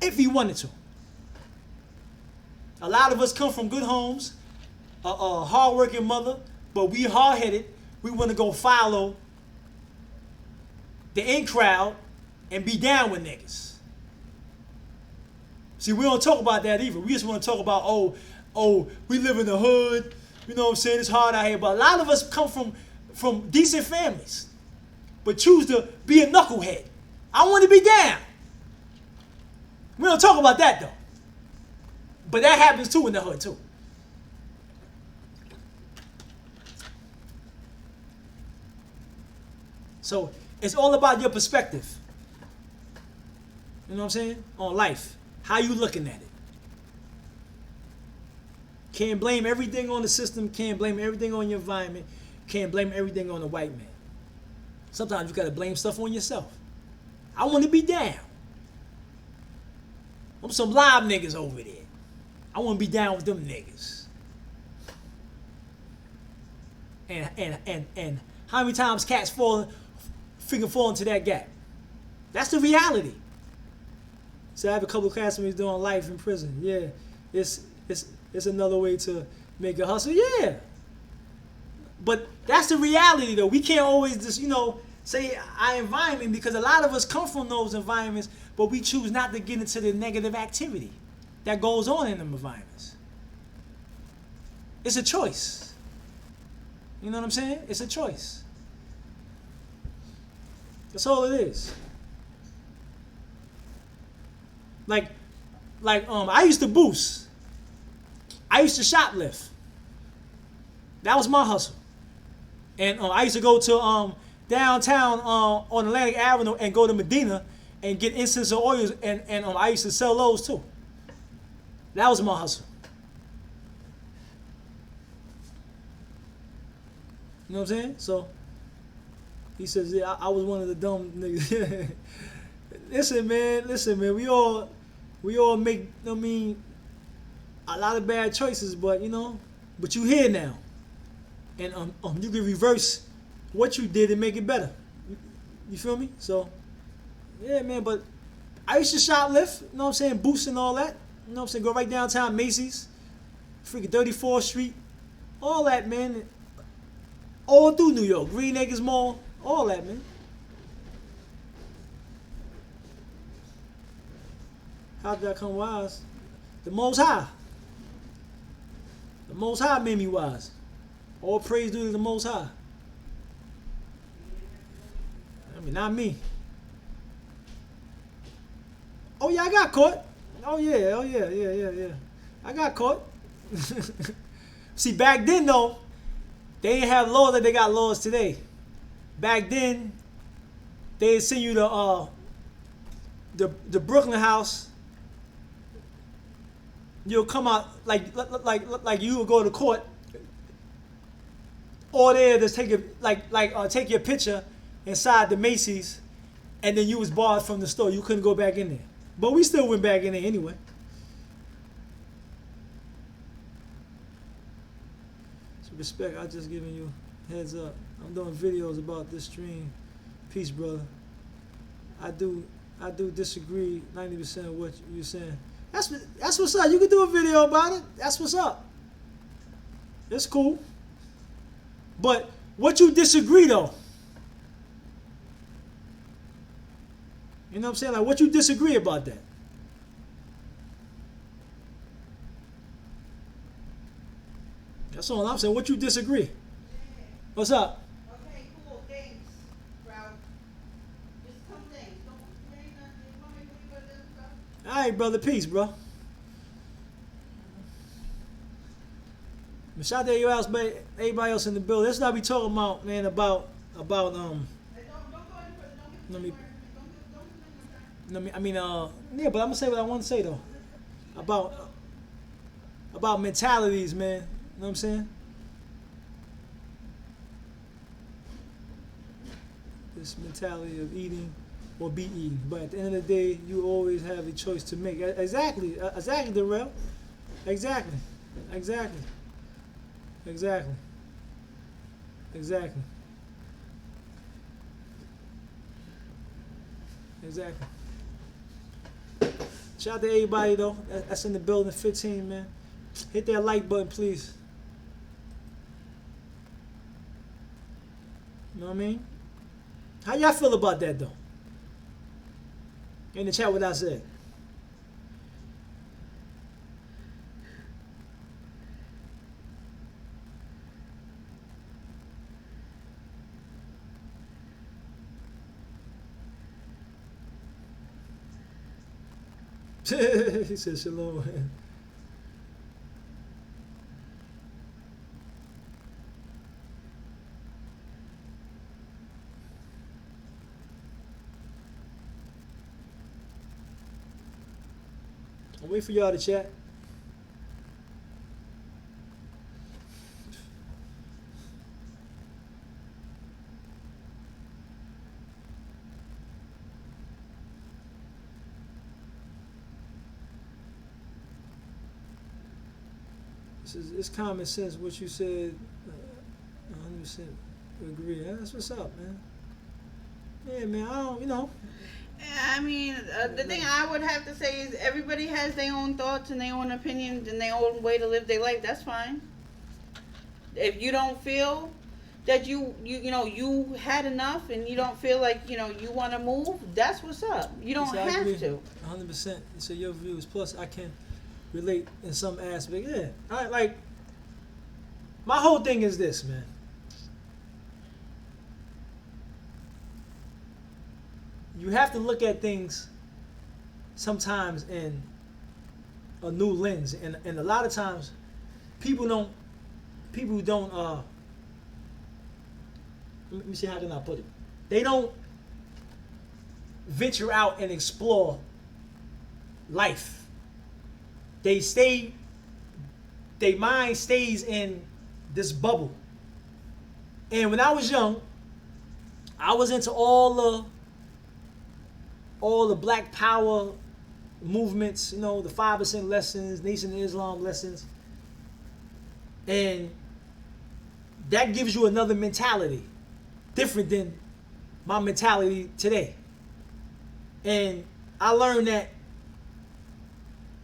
if he wanted to. A lot of us come from good homes, a hard-working mother, but we hard-headed. We want to go follow the in crowd and be down with niggas. See, we don't talk about that either. We just want to talk about, we live in the hood. You know what I'm saying? It's hard out here. But a lot of us come from decent families, but choose to be a knucklehead. I want to be down. We don't talk about that, though. But that happens, too, in the hood, too. So it's all about your perspective. You know what I'm saying? On life. How you looking at it. Can't blame everything on the system. Can't blame everything on your environment. Can't blame everything on the white man. Sometimes you got to blame stuff on yourself. I want to be down. I'm some live niggas over there. I want to be down with them niggas. And how many times cats fall into that gap? That's the reality. So I have a couple of classmates doing life in prison. Yeah, it's another way to make a hustle. Yeah. But that's the reality, though. We can't always just, say our environment because a lot of us come from those environments, but we choose not to get into the negative activity that goes on in them environments. It's a choice. You know what I'm saying? It's a choice. That's all it is. Like I used to boost. I used to shoplift. That was my hustle. And I used to go to downtown on Atlantic Avenue and go to Medina and get incense and oils, and I used to sell those too. That was my hustle. You know what I'm saying? So he says, yeah, I was one of the dumb niggas. Listen, man, we all make, a lot of bad choices, but but you here now. And you can reverse what you did and make it better. You feel me? So, yeah, man, but I used to shoplift, boost and all that. You know what I'm saying? Go right downtown, Macy's, freaking 34th Street, all that, man. All through New York, Green Acres Mall, all that, man. How did I come wise? The Most High. The Most High made me wise. All praise due to the Most High. I mean, not me. Oh yeah, I got caught. Oh yeah. I got caught. See, back then though, they didn't have laws like they got laws today. Back then, they'd send you to the Brooklyn house. You'll come out like you would go to court. Or there, just take take your picture inside the Macy's, and then you was barred from the store. You couldn't go back in there. But we still went back in there anyway. So respect, I just giving you heads up. I'm doing videos about this stream. Peace, brother. I do disagree 90% of what you're saying. That's what's up. You can do a video about it. That's what's up. It's cool. But what you disagree though? You know what I'm saying? Like what you disagree about that? That's all I'm saying. What you disagree? What's up? Okay, cool. Thanks, bro. Just some things. Don't you want me to leave with this stuff? All right, brother. Peace, bro. Shout out to everybody else in the building. That's what I be talking about, man. About Hey, don't go any further. Don't Let get me- don't I mean, yeah, but I'm gonna say what I want to say though. About mentalities, man. You know what I'm saying? This mentality of eating or be eaten. But at the end of the day, you always have a choice to make. Exactly, Darrell. Exactly. Shout out to everybody though that's in the building. 15, man. Hit that like button, please. You know what I mean? How y'all feel about that though? In the chat, what I said. He said shalom. I'll wait for y'all to chat. It's common sense what you said. 100% agree. That's what's up, man. Yeah, man. I don't, I mean, the thing I would have to say is everybody has their own thoughts and their own opinions and their own way to live their life. That's fine. If you don't feel that you had enough and you don't feel like you want to move, that's what's up. You don't have to. 100%. So your views. Plus, I can relate in some aspect. Yeah. Like my whole thing is this, man. You have to look at things sometimes in a new lens, and a lot of times people don't let me see, how can I put it? They don't venture out and explore life. Their mind stays in this bubble. And when I was young, I was into all the Black Power movements, the 5% lessons, Nation of Islam lessons. And that gives you another mentality, different than my mentality today. And I learned that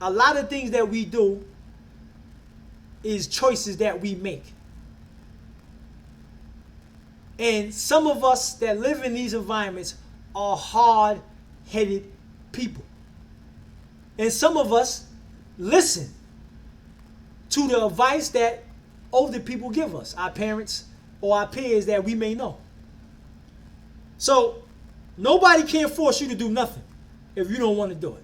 a lot of things that we do is choices that we make. And some of us that live in these environments are hard-headed people. And some of us listen to the advice that older people give us, our parents or our peers that we may know. So nobody can force you to do nothing if you don't want to do it.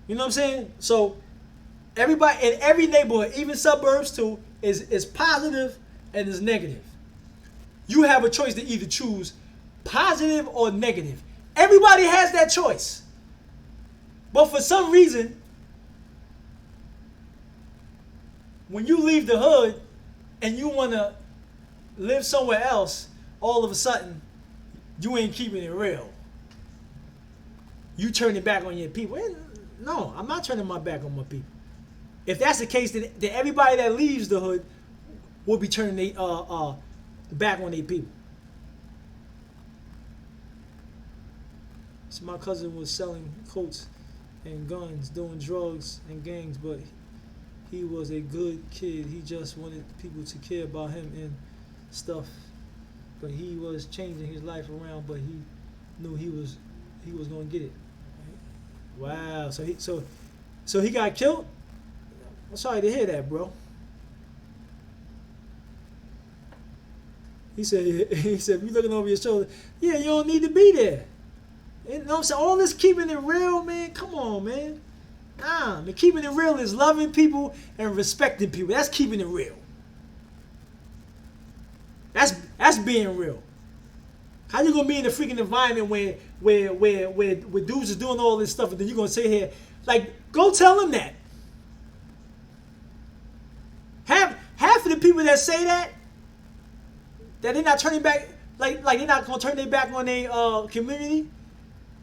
You know what I'm saying? So everybody in every neighborhood, even suburbs too, is positive and is negative. You have a choice to either choose positive or negative. Everybody has that choice. But for some reason, when you leave the hood and you want to live somewhere else, all of a sudden, you ain't keeping it real. You turning back on your people. No, I'm not turning my back on my people. If that's the case, then everybody that leaves the hood will be turning their back on their people. So my cousin was selling coats and guns, doing drugs and gangs, but he was a good kid. He just wanted people to care about him and stuff. But he was changing his life around, but he knew he was gonna get it. Wow. So he got killed? I'm sorry to hear that, bro. He said if you're looking over your shoulder, yeah, you don't need to be there. You know what I'm saying? All this keeping it real, man. Come on, man. Nah, man, keeping it real is loving people and respecting people. That's keeping it real. That's being real. How you gonna be in a freaking environment where dudes is doing all this stuff and then you gonna sit here like go tell them that. Half of the people that say that they're not turning back like they're not gonna turn their back on their community,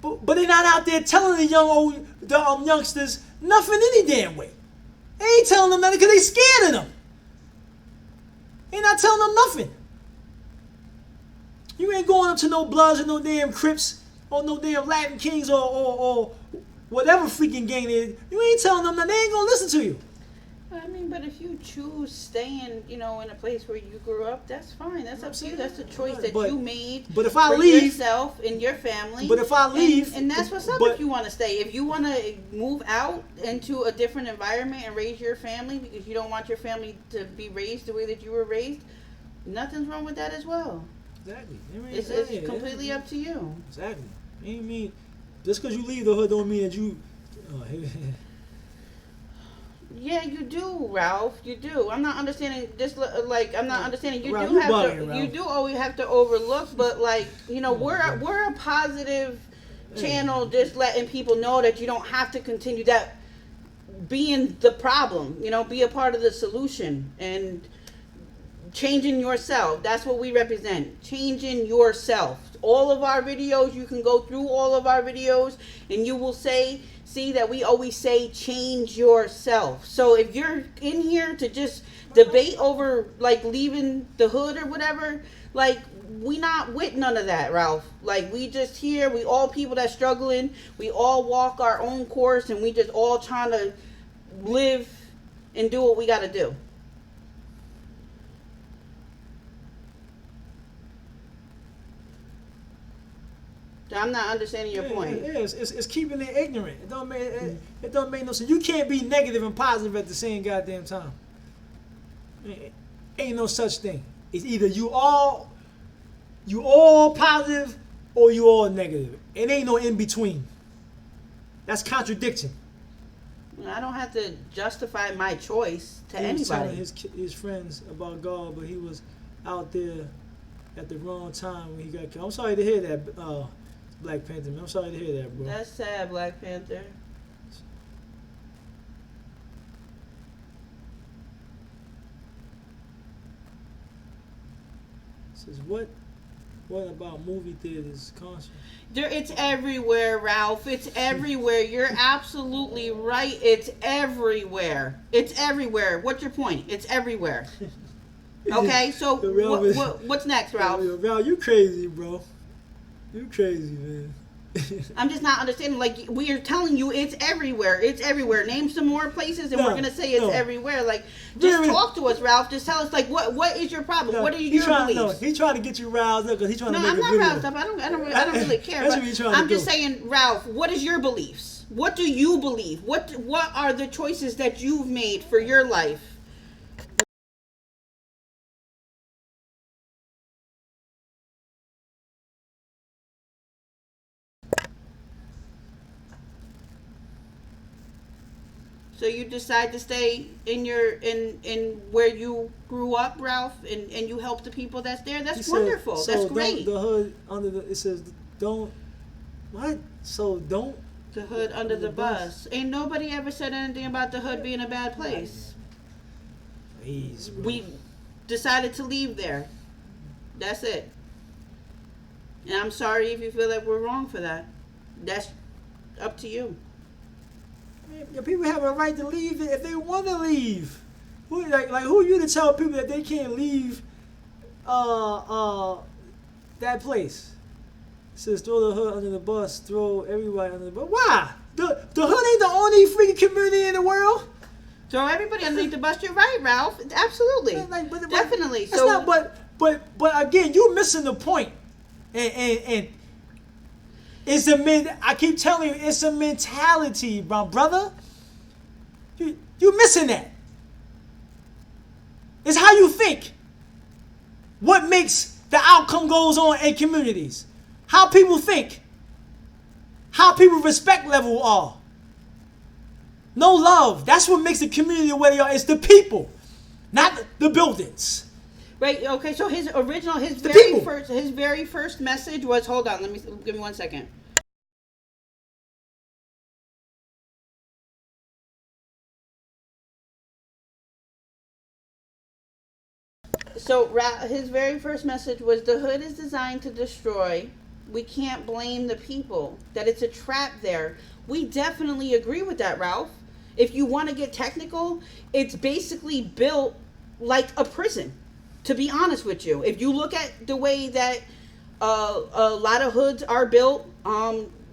but they're not out there telling the youngsters nothing any damn way. They ain't telling them nothing because they scared of them. They not telling them nothing. You ain't going up to no Bloods or no damn Crips or no damn Latin Kings or whatever freaking gang it is. You ain't telling them that they ain't gonna listen to you. I mean, but if you choose staying, in a place where you grew up, that's fine. That's up to you. That's the choice that you made. But if I for leave yourself and your family. But if I leave, and that's what's up. If you want to stay, if you want to move out into a different environment and raise your family because you don't want your family to be raised the way that you were raised, nothing's wrong with that as well. Exactly. It's completely up to you. Exactly. Ain't mean just because you leave the hood don't mean that you. Yeah, you do, Ralph. You do. I'm not understanding. I'm not understanding. You Ralph, do have bugging, to. You do always have to overlook, but we're a positive channel, just letting people know that you don't have to continue that being the problem. Be a part of the solution and changing yourself. That's what we represent. Changing yourself. All of our videos, you can go through all of our videos, and you will see that we always say change yourself. So if you're in here to just debate over leaving the hood or whatever, we not with none of that, Ralph. We just here, we all people that struggling, we all walk our own course, and we just all trying to live and do what we got to do. I'm not understanding your point. Yeah, it's keeping it ignorant. It don't make no sense. You can't be negative and positive at the same goddamn time. Ain't no such thing. It's either you all positive or you all negative. It ain't no in between. That's contradiction. I don't have to justify my choice to anybody. He was telling his friends about God, but he was out there at the wrong time when he got killed. I'm sorry to hear that. Black Panther, man. I'm sorry to hear that, bro. That's sad, Black Panther. Says what about movie theaters, concerts? It's everywhere, Ralph. It's everywhere. You're absolutely right. It's everywhere. It's everywhere. What's your point? It's everywhere. Okay, so what's next, Ralph? Ralph, you crazy, bro. You crazy, man. I'm just not understanding. Like, we are telling you it's everywhere. It's everywhere. Name some more places, and we're gonna say it's everywhere. Like, just talk to us, Ralph. Just tell us, like, what is your problem? What are your beliefs? No, he's trying to get you roused up because he's trying to make a video. No, I'm not roused up. I don't really care. That's what he's trying to do. I'm just saying, Ralph. What is your beliefs? What do you believe? What are the choices that you've made for your life? So you decide to stay in where you grew up, Ralph, and you help the people that's there. That's wonderful. That's great. The hood under the, it says don't what? So don't the hood under the bus. Ain't nobody ever said anything about the hood being a bad place. Please, bro. We decided to leave there. That's it. And I'm sorry if you feel that we're wrong for that. That's up to you. Yeah, people have a right to leave if they want to leave. Who who are you to tell people that they can't leave that place? It says throw the hood under the bus, throw everybody under the bus. Why? The hood ain't the only freaking community in the world. Throw everybody underneath the bus. You're right, Ralph. Absolutely. Definitely. That's not, but again, you're missing the point. And it's I keep telling you, it's a mentality, my brother. You're missing that. It's how you think. What makes the outcome goes on in communities. How people think. How people respect level are. No love. That's what makes the community the way they are. It's the people, not the buildings. Right. Okay. So his very first message was. Hold on. Give me 1 second. So his very first message was the hood is designed to destroy. We can't blame the people that it's a trap there. We definitely agree with that, Ralph. If you want to get technical, it's basically built like a prison. To be honest with you, if you look at the way that a lot of hoods are built,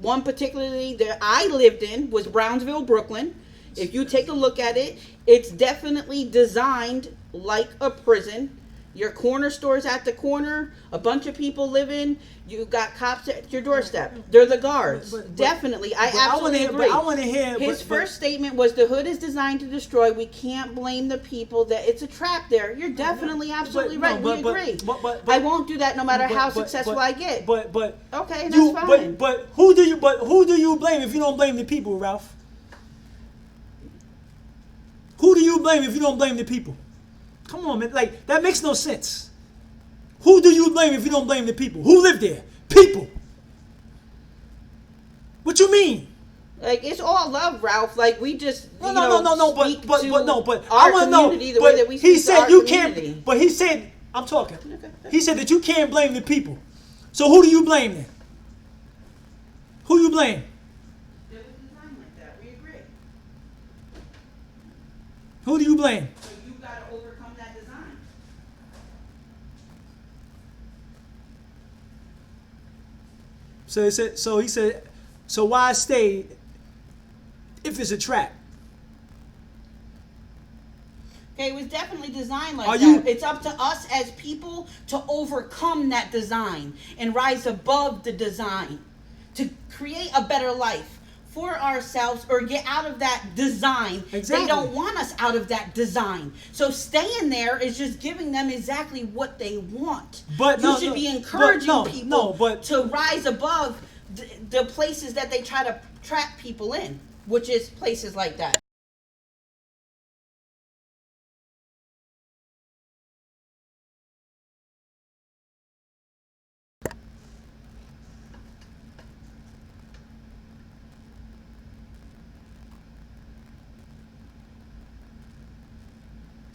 one particularly that I lived in was Brownsville, Brooklyn. If you take a look at it, it's definitely designed like a prison. Your corner store's at the corner, a bunch of people live in, you got cops at your doorstep. They're the guards. Definitely. I absolutely agree. I want to hear. His first statement was the hood is designed to destroy. We can't blame the people that it's a trap there. You're definitely absolutely right. We agree. I won't do that no matter how successful I get. Okay, that's fine. But who do you blame if you don't blame the people, Ralph? Who do you blame if you don't blame the people? Come on, man. Like, that makes no sense. Who do you blame if you don't blame the people? Who live there? People. What you mean? Like, it's all love, Ralph. Like, we just but I want to know. The way that we he said you community. Can't. But he said, I'm talking. Okay. He said that you can't blame the people. So who do you blame then? Who you blame? It was designed like that. We agree. Who do you blame? So you got to overcome that design. He said, so why stay if it's a trap? Okay, it was definitely designed like that. It's up to us as people to overcome that design and rise above the design to create a better life for ourselves or get out of that design. Exactly. They don't want us out of that design. So staying there is just giving them exactly what they want. But you should be encouraging people to rise above the places that they try to trap people in, which is places like that.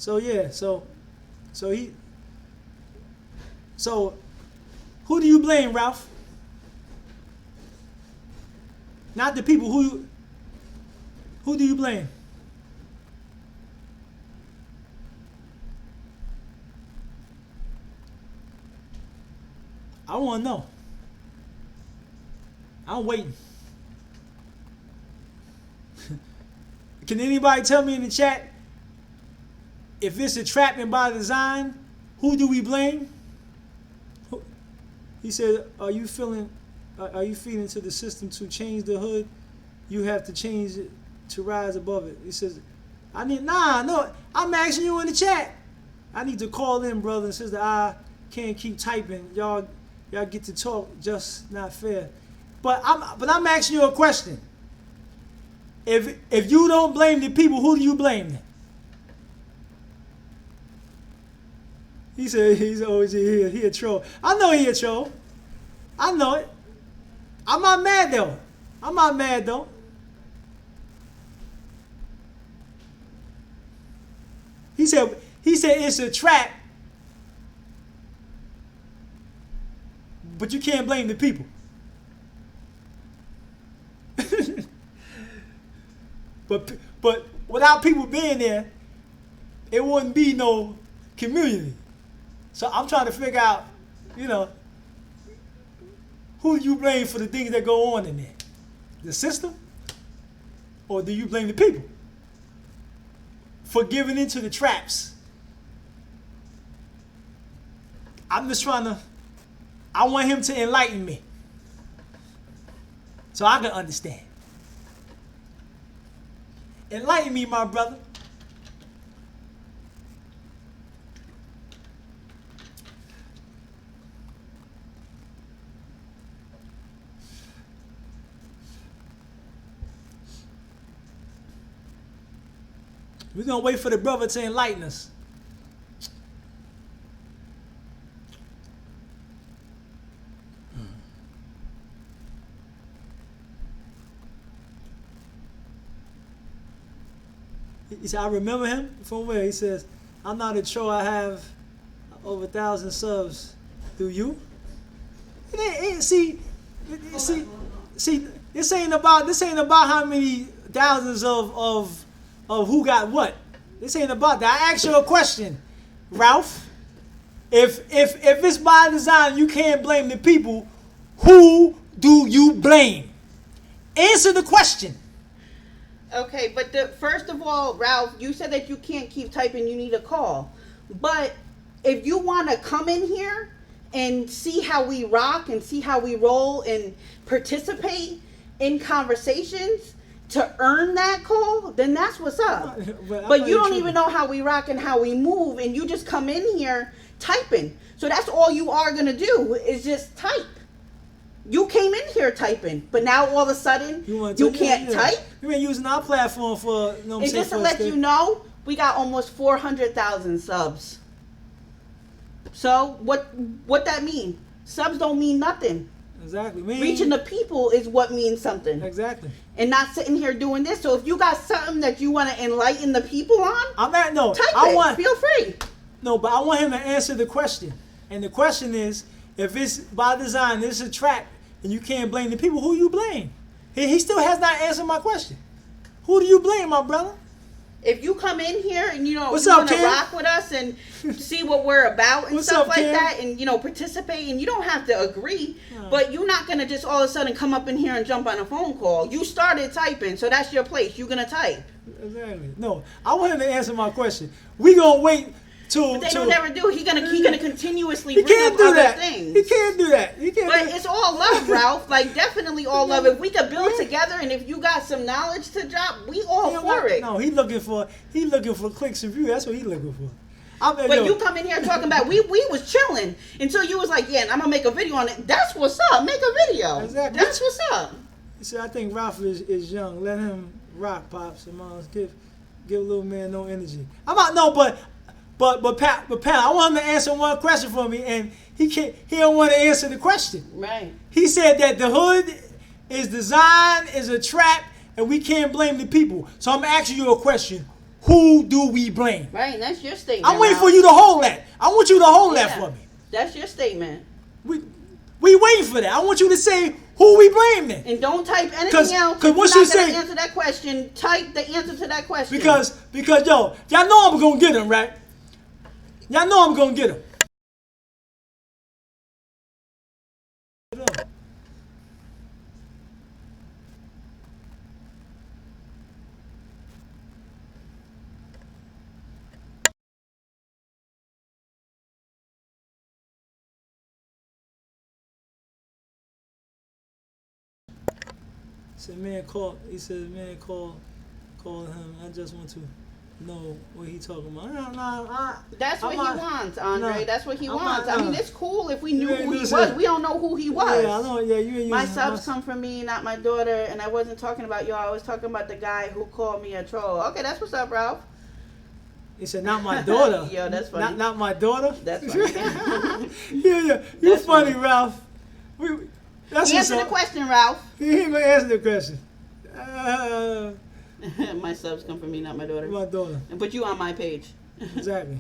So who do you blame, Ralph? Not the people. Who do you blame? I want to know. I'm waiting. Can anybody tell me in the chat if it's a trap and by design, who do we blame? He said, are you feeding to the system to change the hood? You have to change it to rise above it. He says, no, I'm asking you in the chat. I need to call in, brother and sister. I can't keep typing. Y'all get to talk, just not fair. But I'm asking you a question. If you don't blame the people, who do you blame then? He said he's always here. He a troll. I know he a troll. I know it. I'm not mad though. He said it's a trap, but you can't blame the people. But without people being there, it wouldn't be no community. So I'm trying to figure out, who do you blame for the things that go on in there? The system? Or do you blame the people for giving into the traps? I want him to enlighten me so I can understand. Enlighten me, my brother. We're going to wait for the brother to enlighten us. He said, I remember him from where? He says, I'm not a troll. I have over 1,000 subs. Do you? See, this ain't about how many thousands of who got what. This ain't about that. I asked you a question, Ralph. If it's by design, you can't blame the people. Who do you blame? Answer the question. Okay, but first of all, Ralph, you said that you can't keep typing, you need a call. But if you want to come in here and see how we rock and see how we roll and participate in conversations to earn that call, then that's what's up. But you don't even know how we rock and how we move, and you just come in here typing. So that's all you are going to do is just type. You came in here typing, but now all of a sudden you can't type. You've been using our platform for, and just to let you know, we got almost 400,000 subs. So what that mean? Subs don't mean nothing. Exactly. Reaching the people is what means something. Exactly. And not sitting here doing this. So if you got something that you want to enlighten the people on, feel free. No, but I want him to answer the question. And the question is, if it's by design, this is a trap, and you can't blame the people, who you blame? He still has not answered my question. Who do you blame, my brother? If you come in here and you want to rock with us and see what we're about and stuff like that, and participate, and you don't have to agree, but you're not gonna just all of a sudden come up in here and jump on a phone call. You started typing, so that's your place. You're gonna type. Exactly. No, I want him to answer my question. We gonna wait. But they don't ever do. He gonna continuously bring up other things. He can't do that. But it's all love, Ralph. Like, definitely all love. If we could build together, and if you got some knowledge to drop, we all for it. No, he looking for clicks and views. That's what he looking for. But you come in here talking about we was chilling until you was like, yeah, and I'm gonna make a video on it. That's what's up. Make a video. Exactly. That's what's up. He said, I think Ralph is young. Let him rock, pops and moms. Give a little man no energy. But Pat, I want him to answer one question for me, and he don't want to answer the question. Right. He said that the hood is designed as a trap, and we can't blame the people. So I'm asking you a question: who do we blame? Right, that's your statement. I'm waiting for you to hold that. I want you to hold that for me. That's your statement. We waiting for that. I want you to say who we blame then. And don't type anything else. Because what you say, answer that question. Type the answer to that question. Because y'all know I'm gonna get him, right? Y'all know I'm going to get him. said, man called him. I just want to know what he talking about. That's what he wants, Andre. That's what he wants. I mean, it's cool if we knew who he was. We don't know who he was. Yeah, I know. Yeah, you ain't my subs come from me, not my daughter, and I wasn't talking about y'all. I was talking about the guy who called me a troll. Okay, that's what's up, Ralph. He said, not my daughter. Yo, that's funny. Not my daughter? That's funny. Yeah. You funny, Ralph. Answer the question, Ralph. He ain't going to answer the question. My subs come from me, not my daughter. My daughter. And put you on my page. Exactly.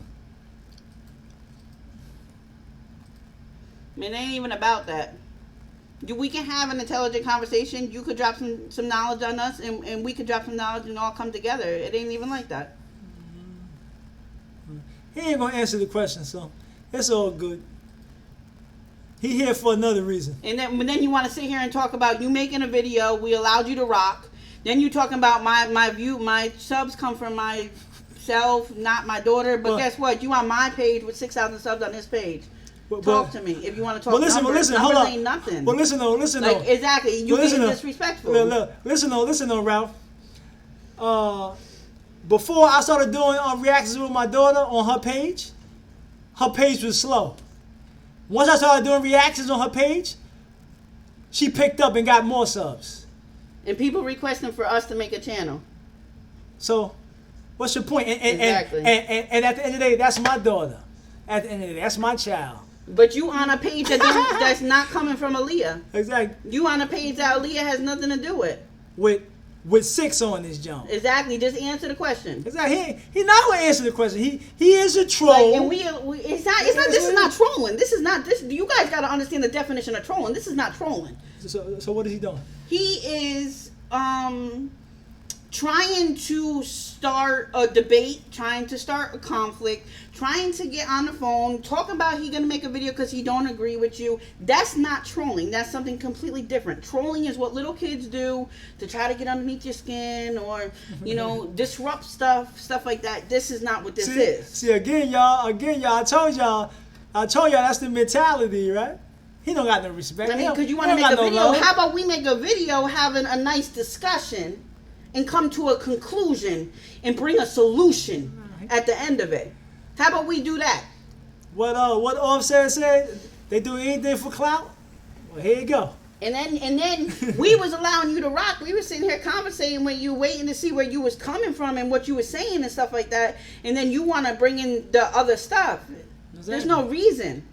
I mean, it ain't even about that. We can have an intelligent conversation. You could drop some knowledge on us, and we could drop some knowledge and all come together. It ain't even like that. He ain't going to answer the question, so it's all good. He here for another reason. And then you want to sit here and talk about you making a video. We allowed you to rock. Then you talking about my subs come from myself, not my daughter. But guess what? You on my page with 6,000 subs on his page. Talk to me if you want to talk. But listen, numbers hold on. Ain't nothing. But listen though. Like exactly, you being disrespectful. Listen though, Ralph. Before I started doing reactions with my daughter on her page was slow. Once I started doing reactions on her page, she picked up and got more subs. And people requesting for us to make a channel. So, what's your point? Exactly. And at the end of the day, that's my daughter. At the end of the day, that's my child. But you on a page that's not coming from Aaliyah. Exactly. You on a page that Aaliyah has nothing to do with. With 6 on this jump. Exactly. Just answer the question. Exactly. He's not going to answer the question. He is a troll. Like, and it's not. This is not trolling. This is not this. You guys got to understand the definition of trolling. This is not trolling. So what is he doing? He is trying to start a debate, trying to start a conflict, trying to get on the phone, talking about he gonna make a video because he don't agree with you. That's not trolling. That's something completely different. Trolling is what little kids do to try to get underneath your skin or, disrupt stuff like that. This is not what this is. See, again, y'all, I told y'all that's the mentality, right? He don't got no respect. I mean, because you want to make a video. How about we make a video having a nice discussion and come to a conclusion and bring a solution at the end of it? How about we do that? What Offset said? They do anything for clout? Well, here you go. And then we was allowing you to rock. We were sitting here conversating with you, waiting to see where you was coming from and what you were saying and stuff like that. And then you want to bring in the other stuff. Exactly. There's no reason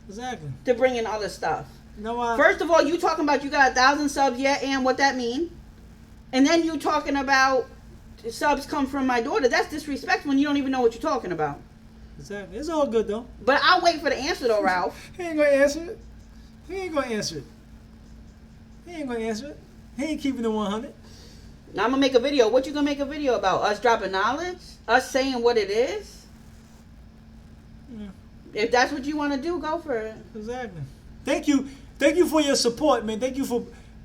to bring in other stuff. No, First of all, you talking about you got 1,000 subs yet, and what that mean? And then you talking about subs come from my daughter. That's disrespectful when you don't even know what you're talking about. Exactly. It's all good though. But I'll wait for the answer though, Ralph. He ain't gonna answer it. He ain't keeping the 100. Now I'm gonna make a video. What you gonna make a video about? Us dropping knowledge? Us saying what it is? Yeah. If that's what you want to do, go for it. Exactly. Thank you for your support, man. Thank you for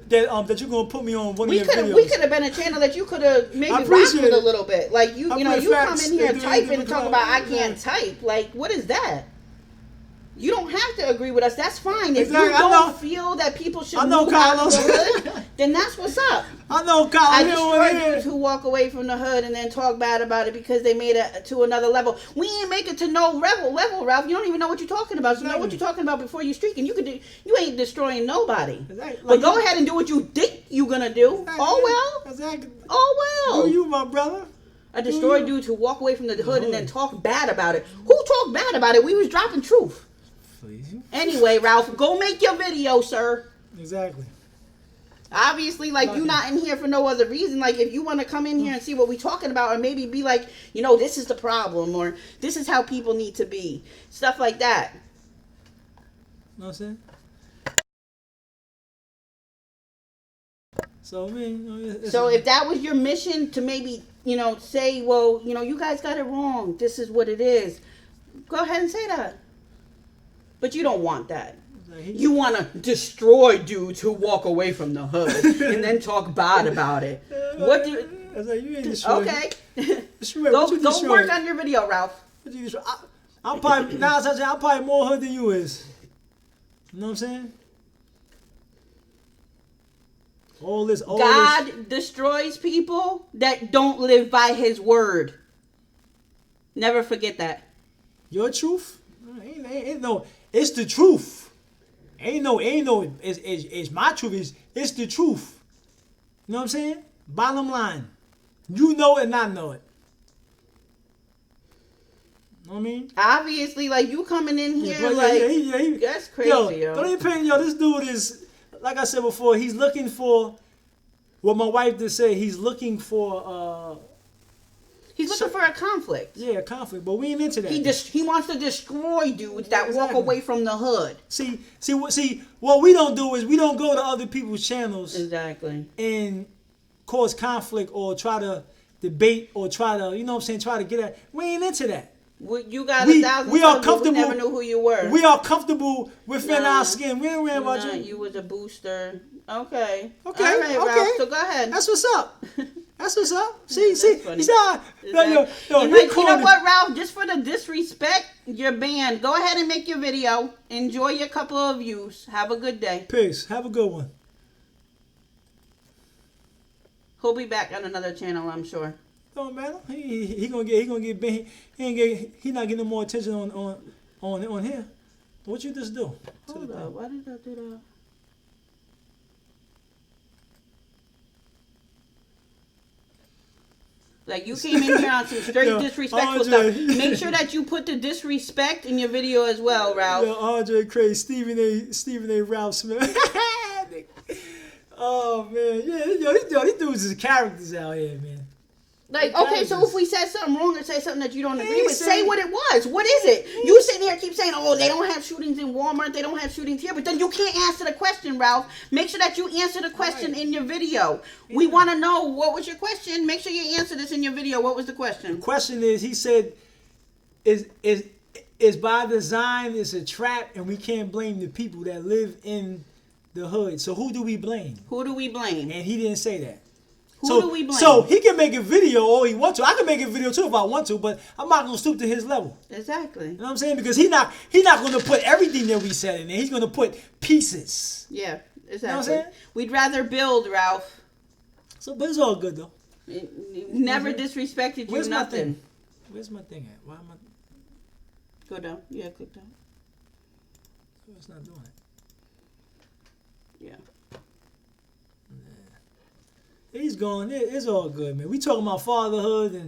that you're gonna put me on one of your videos. We could have been a channel that you could have maybe rocked with a little bit. Like you come in here typing and talk about I can't type. Like what is that? You don't have to agree with us. That's fine. If you don't feel that people should move out of the hood, then that's what's up. I know, Carlos. I destroy dudes who walk away from the hood and then talk bad about it because they made it to another level. We ain't make it to no level, Ralph. You don't even know what you're talking about. So you know what you're talking about before you streak, and you ain't destroying nobody. Exactly. But go ahead and do what you think you're gonna do. Exactly. Oh well. Exactly. Oh well. Do you, my brother? I destroy dudes who walk away from the hood and then talk bad about it. Who talked bad about it? We was dropping truth. Please. Anyway, Ralph, go make your video, sir. Exactly. Obviously, like, you're not in here for no other reason. Like, if you want to come in here and see what we're talking about, or maybe be like, this is the problem, or this is how people need to be. Stuff like that. Know what I'm saying? So if that was your mission to maybe, say, well, you guys got it wrong. This is what it is. Go ahead and say that. But you don't want that. You want to destroy dudes who walk away from the hood and then talk bad about it. What do? I was like, you ain't destroying. Okay. Go work on your video, Ralph. I'm probably more hood than you is. You know what I'm saying? All this. God destroys people that don't live by his word. Never forget that. Your truth? Ain't no. It's the truth. Ain't no. It's my truth. It's the truth. You know what I'm saying? Bottom line, you know it and I know it. You know what I mean? Obviously, like you coming in here, that's crazy, yo. Don't even pay, this dude is, like I said before, he's looking for what my wife just said. He's looking for. He's looking for a conflict. Yeah, a conflict, but we ain't into that. He wants to destroy dudes that walk away from the hood. See, what we don't do is we don't go to other people's channels. Exactly. And cause conflict or try to debate or try to, you know what I'm saying, try to get at. We ain't into that. You got 1,000 we are comfortable. We never knew who you were. We are comfortable within our skin. We ain't worried about you. You was a booster. Okay. Okay. All right, okay. Ralph, so go ahead. That's what's up. That's what's up. See. You see how? You know what, Ralph? Just for the disrespect, you're banned. Go ahead and make your video. Enjoy your couple of views. Have a good day. Peace. Have a good one. He'll be back on another channel, I'm sure. Don't matter. He gonna get banned. He not getting no more attention on here. What you just do? Hold up. Why did I do that? Like, you came in here on some straight disrespectful stuff. Make sure that you put the disrespect in your video as well, Ralph. Yo, Andre Craig, Stephen A. Ralph Smith. Oh, man. Yeah, these dudes is characters out here, man. Like, okay, so if we said something wrong or say something that you don't agree with, say what it was. What is it? You sitting here keep saying, oh, they don't have shootings in Walmart, they don't have shootings here, but then you can't answer the question, Ralph. Make sure that you answer the question in your video. Yeah. We want to know, what was your question? Make sure you answer this in your video. What was the question? The question is, he said, is by design, it's a trap, and we can't blame the people that live in the hood. So who do we blame? Who do we blame? And he didn't say that. Who do we blame? So he can make a video all he wants to. I can make a video too if I want to, but I'm not gonna stoop to his level. Exactly. You know what I'm saying? Because he's not gonna put everything that we said in there. He's gonna put pieces. Yeah, exactly. You know what I'm saying? We'd rather build, Ralph. So, but it's all good though. Never disrespected you. Where's nothing. My thing? Where's my thing at? Why am I? Go down. Yeah, click down. Oh, it's not doing it. Yeah. He's gone. It's all good, man. We talking about fatherhood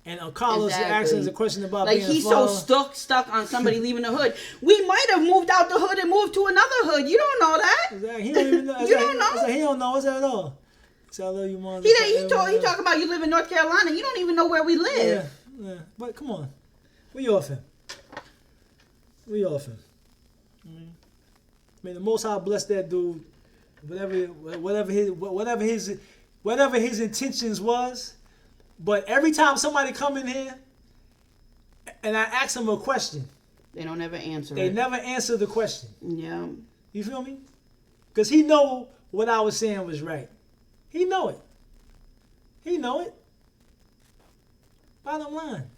and Carlos asking us a question about like being a he's father. so stuck on somebody leaving the hood. We might have moved out the hood and moved to another hood. You don't know that. Exactly. He don't even know. You don't know. He don't know us at all. So I love you, mom. He talk about you live in North Carolina. You don't even know where we live. Yeah. But come on, we off him. We off him. May the Most High bless that dude. Whatever his intentions was, but every time somebody come in here and I ask them a question, they don't ever answer. They never answer the question. Yeah. You feel me? Because he know what I was saying was right. He know it. He know it. Bottom line.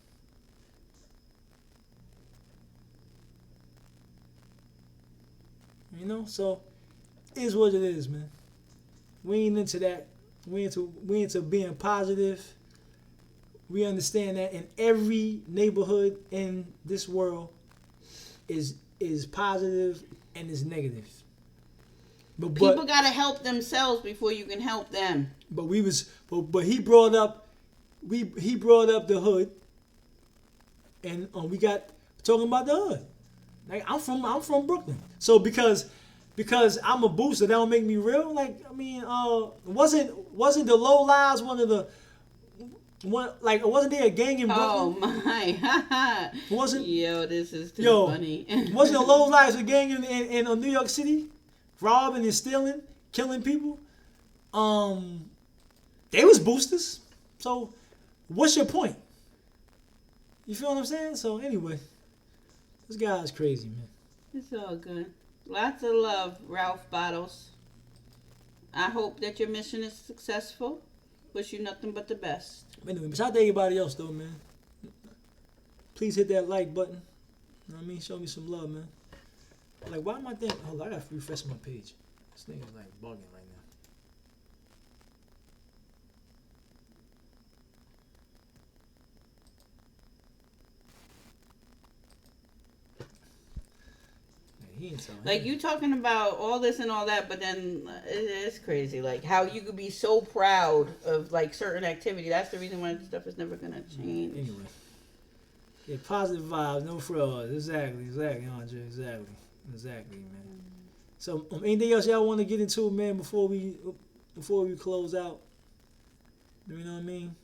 You know, so it is what it is, man. We ain't into that. We into being positive. We understand that in every neighborhood in this world is positive and is negative. But people gotta help themselves before you can help them. But he brought up the hood, and we got talking about the hood. Like I'm from Brooklyn, so because I'm a booster, that don't make me real. Like, I mean, wasn't the low lives wasn't there a gang in Brooklyn? Oh my! Wasn't this is too funny. Wasn't the low lives a gang in New York City, robbing and stealing, killing people? They was boosters. So, what's your point? You feel what I'm saying? So anyway, this guy's crazy, man. It's all good. Lots of love, Ralph Bottles. I hope that your mission is successful. Wish you nothing but the best. Anyway, besides everybody else, though, man, please hit that like button. You know what I mean? Show me some love, man. Like, why am I thinking? Hold on, I gotta refresh my page. This nigga's like bugging right now. he ain't telling. Like, you talking about all this and all that, but then it's crazy. Like, how you could be so proud of, like, certain activity. That's the reason why this stuff is never going to change. Anyway. Yeah, positive vibes, no frauds. Exactly, Andre. Exactly, man. So, anything else y'all want to get into, man, before we close out? You know what I mean?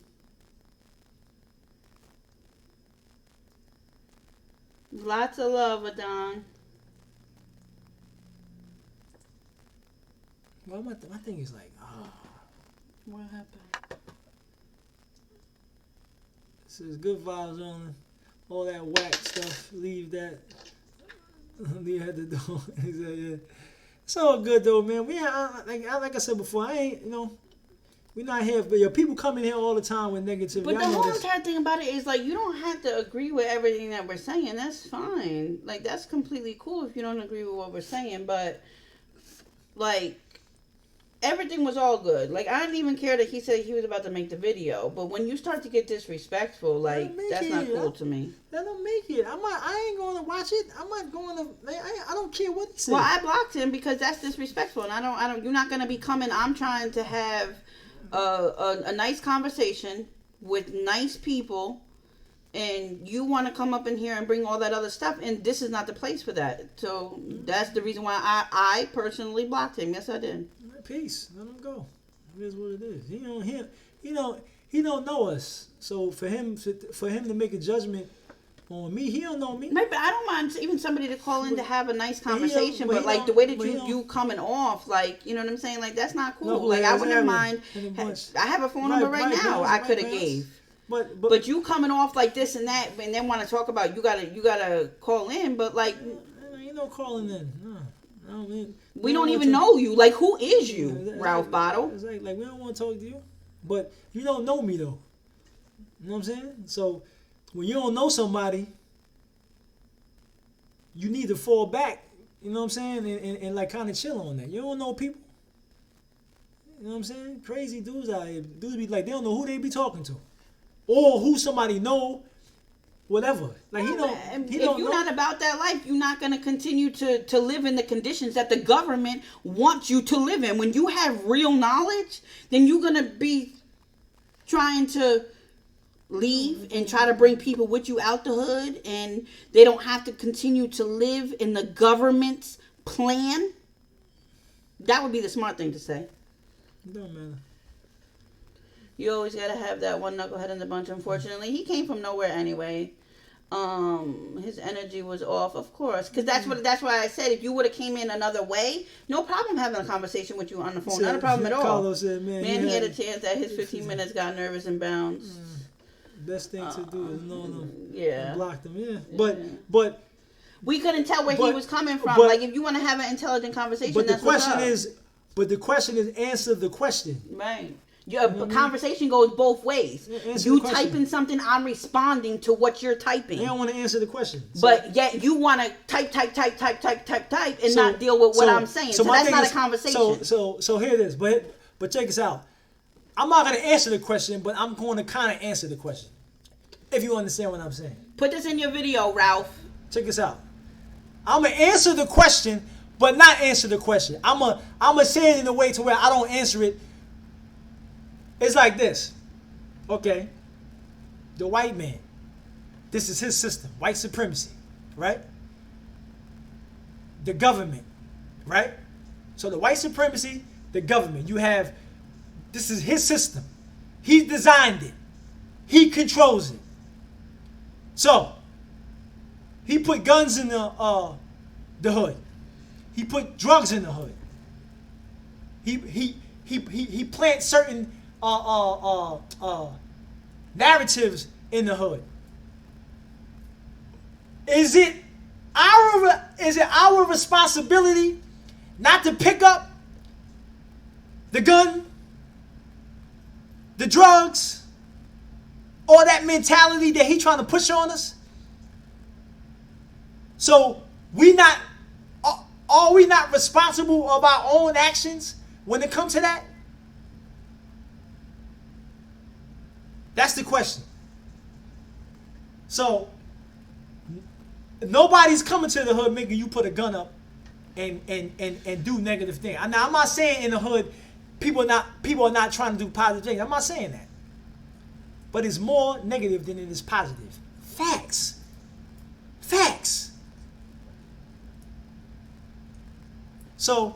Lots of love, Adon. Well, my thing is like, What happened? this is good vibes on all that whack stuff. Leave that. Leave at the door. Yeah. It's all good though, man. Like I said before, I ain't, we're not here, but people come in here all the time with negativity. But the whole entire thing about it is, like, you don't have to agree with everything that we're saying. That's fine. Like, that's completely cool if you don't agree with what we're saying. But, like, everything was all good. Like, I didn't even care that he said he was about to make the video. But when you start to get disrespectful, like, that's not cool to me. Let him make it. I ain't going to watch it. I'm not going to. I don't care what he said. Well, I blocked him because that's disrespectful, and I don't. You're not gonna be coming. I'm trying to have a nice conversation with nice people, and you want to come up in here and bring all that other stuff, and this is not the place for that. So that's the reason why I personally blocked him. Yes, I did. Peace. Let him go. It is what it is. He don't know us. So for him to make a judgment on me, he don't know me. Right, but I don't mind even somebody to call in to have a nice conversation, but like the way that you coming off, like, you know what I'm saying? Like, that's not cool. No, like, I wouldn't mind. I have a phone number right now. I could have gave. But you coming off like this and that, and then want to talk about you gotta call in, but like, ain't no calling in. No. We don't even know you. Like, who is you, Ralph Bottle? It's like we don't want to talk to you, but you don't know me though. You know what I'm saying? So when you don't know somebody, you need to fall back. You know what I'm saying? And like kind of chill on that. You don't know people. You know what I'm saying? Crazy dudes out here. Dudes be like, they don't know who they be talking to, or who somebody know. Whatever. Like, if you're not about that life, you're not going to continue to live in the conditions that the government wants you to live in. When you have real knowledge, then you're going to be trying to leave and try to bring people with you out the hood, and they don't have to continue to live in the government's plan. That would be the smart thing to say. It don't matter. You always gotta have that one knucklehead in the bunch. Unfortunately, he came from nowhere anyway. His energy was off, of course, because that's why I said if you would have came in another way, no problem having a conversation with you on the phone, not a problem at all. Carlos said, man, he had a chance that his 15 minutes got nervous and bounced. Best thing to do is know them. Yeah, block them. Yeah, but we couldn't tell where he was coming from. Like, if you want to have an intelligent conversation, but that's the question is, answer the question. Right. Your conversation goes both ways. You typing something, I'm responding to what you're typing. They don't want to answer the question. But yet you want to type, and not deal with what I'm saying. So that's not a conversation. So here it is. But check this out. I'm not going to answer the question, but I'm going to kind of answer the question. If you understand what I'm saying. Put this in your video, Ralph. Check this out. I'm going to answer the question, but not answer the question. I'm going to say it in a way to where I don't answer it. It's like this. Okay. The white man. This is his system. White supremacy. Right? The government. Right? So the white supremacy, the government. This is his system. He designed it. He controls it. So, he put guns in the hood. He put drugs in the hood. He plants certain narratives in the hood. Is it our responsibility not to pick up the gun, the drugs, or that mentality that he trying to push on us? So are we not responsible of our own actions when it comes to that? That's the question. So nobody's coming to the hood making you put a gun up and do negative things. Now I'm not saying in the hood people are not trying to do positive things. I'm not saying that. But it's more negative than it is positive. Facts. So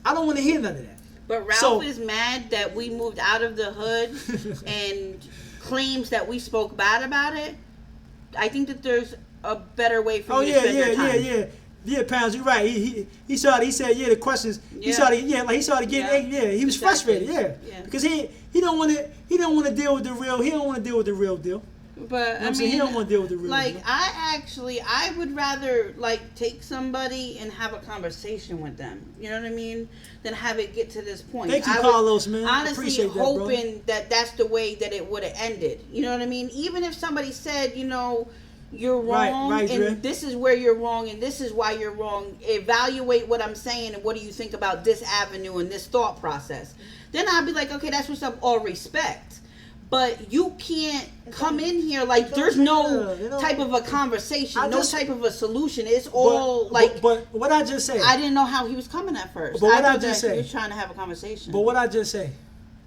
I don't want to hear none of that. But Ralph is mad that we moved out of the hood and claims that we spoke bad about it. I think that there's a better way for you to spend your time. Yeah, Pounds, you're right. He started. He said, the questions. He started getting. He was frustrated. Yeah, because he don't want to deal with the real. He don't want to deal with the real deal. But I mean, he don't want to deal with the real deal. I would rather take somebody and have a conversation with them. You know what I mean? Than have it get to this point. Thank you, Carlos, man. Honestly, appreciate that, hoping that that's the way that it would have ended. You know what I mean? Even if somebody said, you're wrong, right, and Dre. this is where you're wrong, and this is why you're wrong. Evaluate what I'm saying, and what do you think about this avenue and this thought process? Then I'd be like, okay, that's what's up. All respect. But you can't come in here there's no type of a conversation, no type of a solution. It's all But what I just said. I didn't know how he was coming at first. But what I just said. He was trying to have a conversation. But what I just said,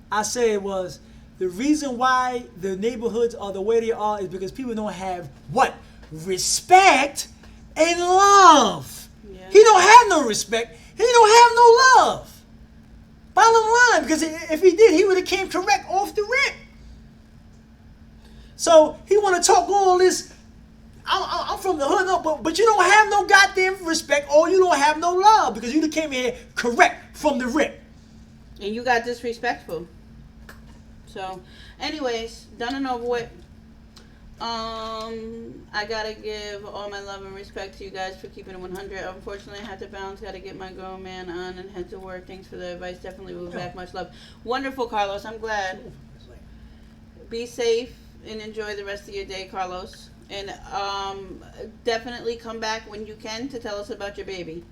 I said was the reason why the neighborhoods are the way they are is because people don't have what? Respect and love. Yeah. He don't have no respect. He don't have no love. Bottom line, because if he did, he would have came correct off the rip. So he want to talk all this. I'm from the hood, no, but you don't have no goddamn respect, or you don't have no love because you came here correct from the rip. And you got disrespectful. So, anyways, done and over with. I gotta give all my love and respect to you guys for keeping it 100. Unfortunately, I had to bounce. Gotta get my grown man on and head to work. Thanks for the advice. Definitely will be back. Much love. Wonderful, Carlos. I'm glad. Be safe and enjoy the rest of your day, Carlos. And definitely come back when you can to tell us about your baby.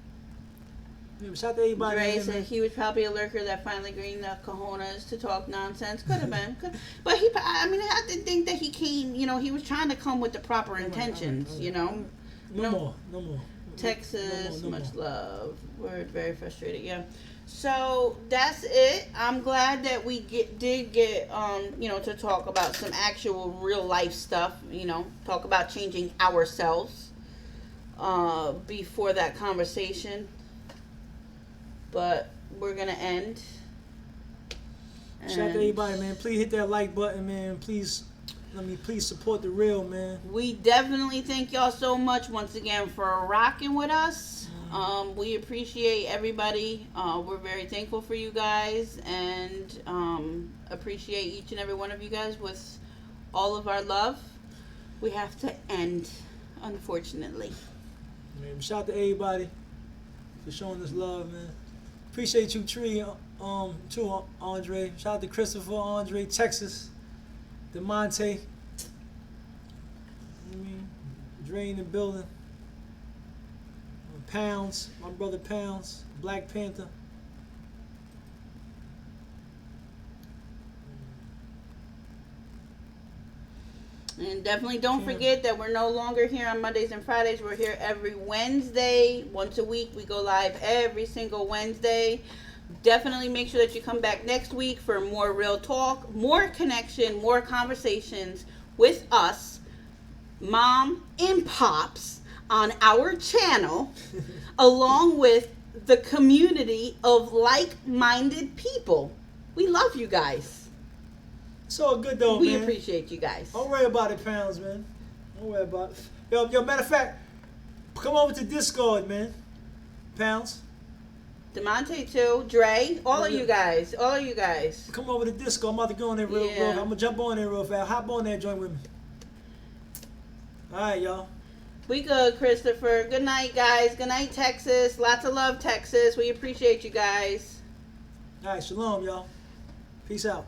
Shout out to everybody. Dre said he was probably a lurker that finally greened the cojones to talk nonsense. Could have been. But I didn't think that he came, he was trying to come with the proper intentions, No more. Texas, much love. We're very frustrated, yeah. So that's it. I'm glad that we did get to talk about some actual real life stuff, talk about changing ourselves before that conversation. But we're going to end. Shout out to everybody, man. Please hit that like button, man. Please support the real, man. We definitely thank y'all so much once again for rocking with us. We appreciate everybody. We're very thankful for you guys and appreciate each and every one of you guys with all of our love. We have to end, unfortunately. Man, shout out to everybody for showing us love, man. Appreciate you, Tree, too, Andre. Shout out to Christopher, Andre, Texas, DeMonte. Dre in the building. Pounds, my brother Pounds, Black Panther. And definitely don't forget that we're no longer here on Mondays and Fridays. We're here every Wednesday. Once a week, we go live every single Wednesday. Definitely make sure that you come back next week for more real talk, more connection, more conversations with us, Mom and Pops, on our channel, along with the community of like-minded people. We love you guys. It's all good though, we man. We appreciate you guys. Don't worry about it, Pounds, man. Don't worry about it. Yo, matter of fact, come over to Discord, man. Pounds. DeMonte too, Dre, all of you guys. Come over to Discord. I'm about to go on there real quick. I'm gonna jump on there real fast. Hop on there, join with me. All right, y'all. We good, Christopher. Good night, guys. Good night, Texas. Lots of love, Texas. We appreciate you guys. All right, shalom, y'all. Peace out.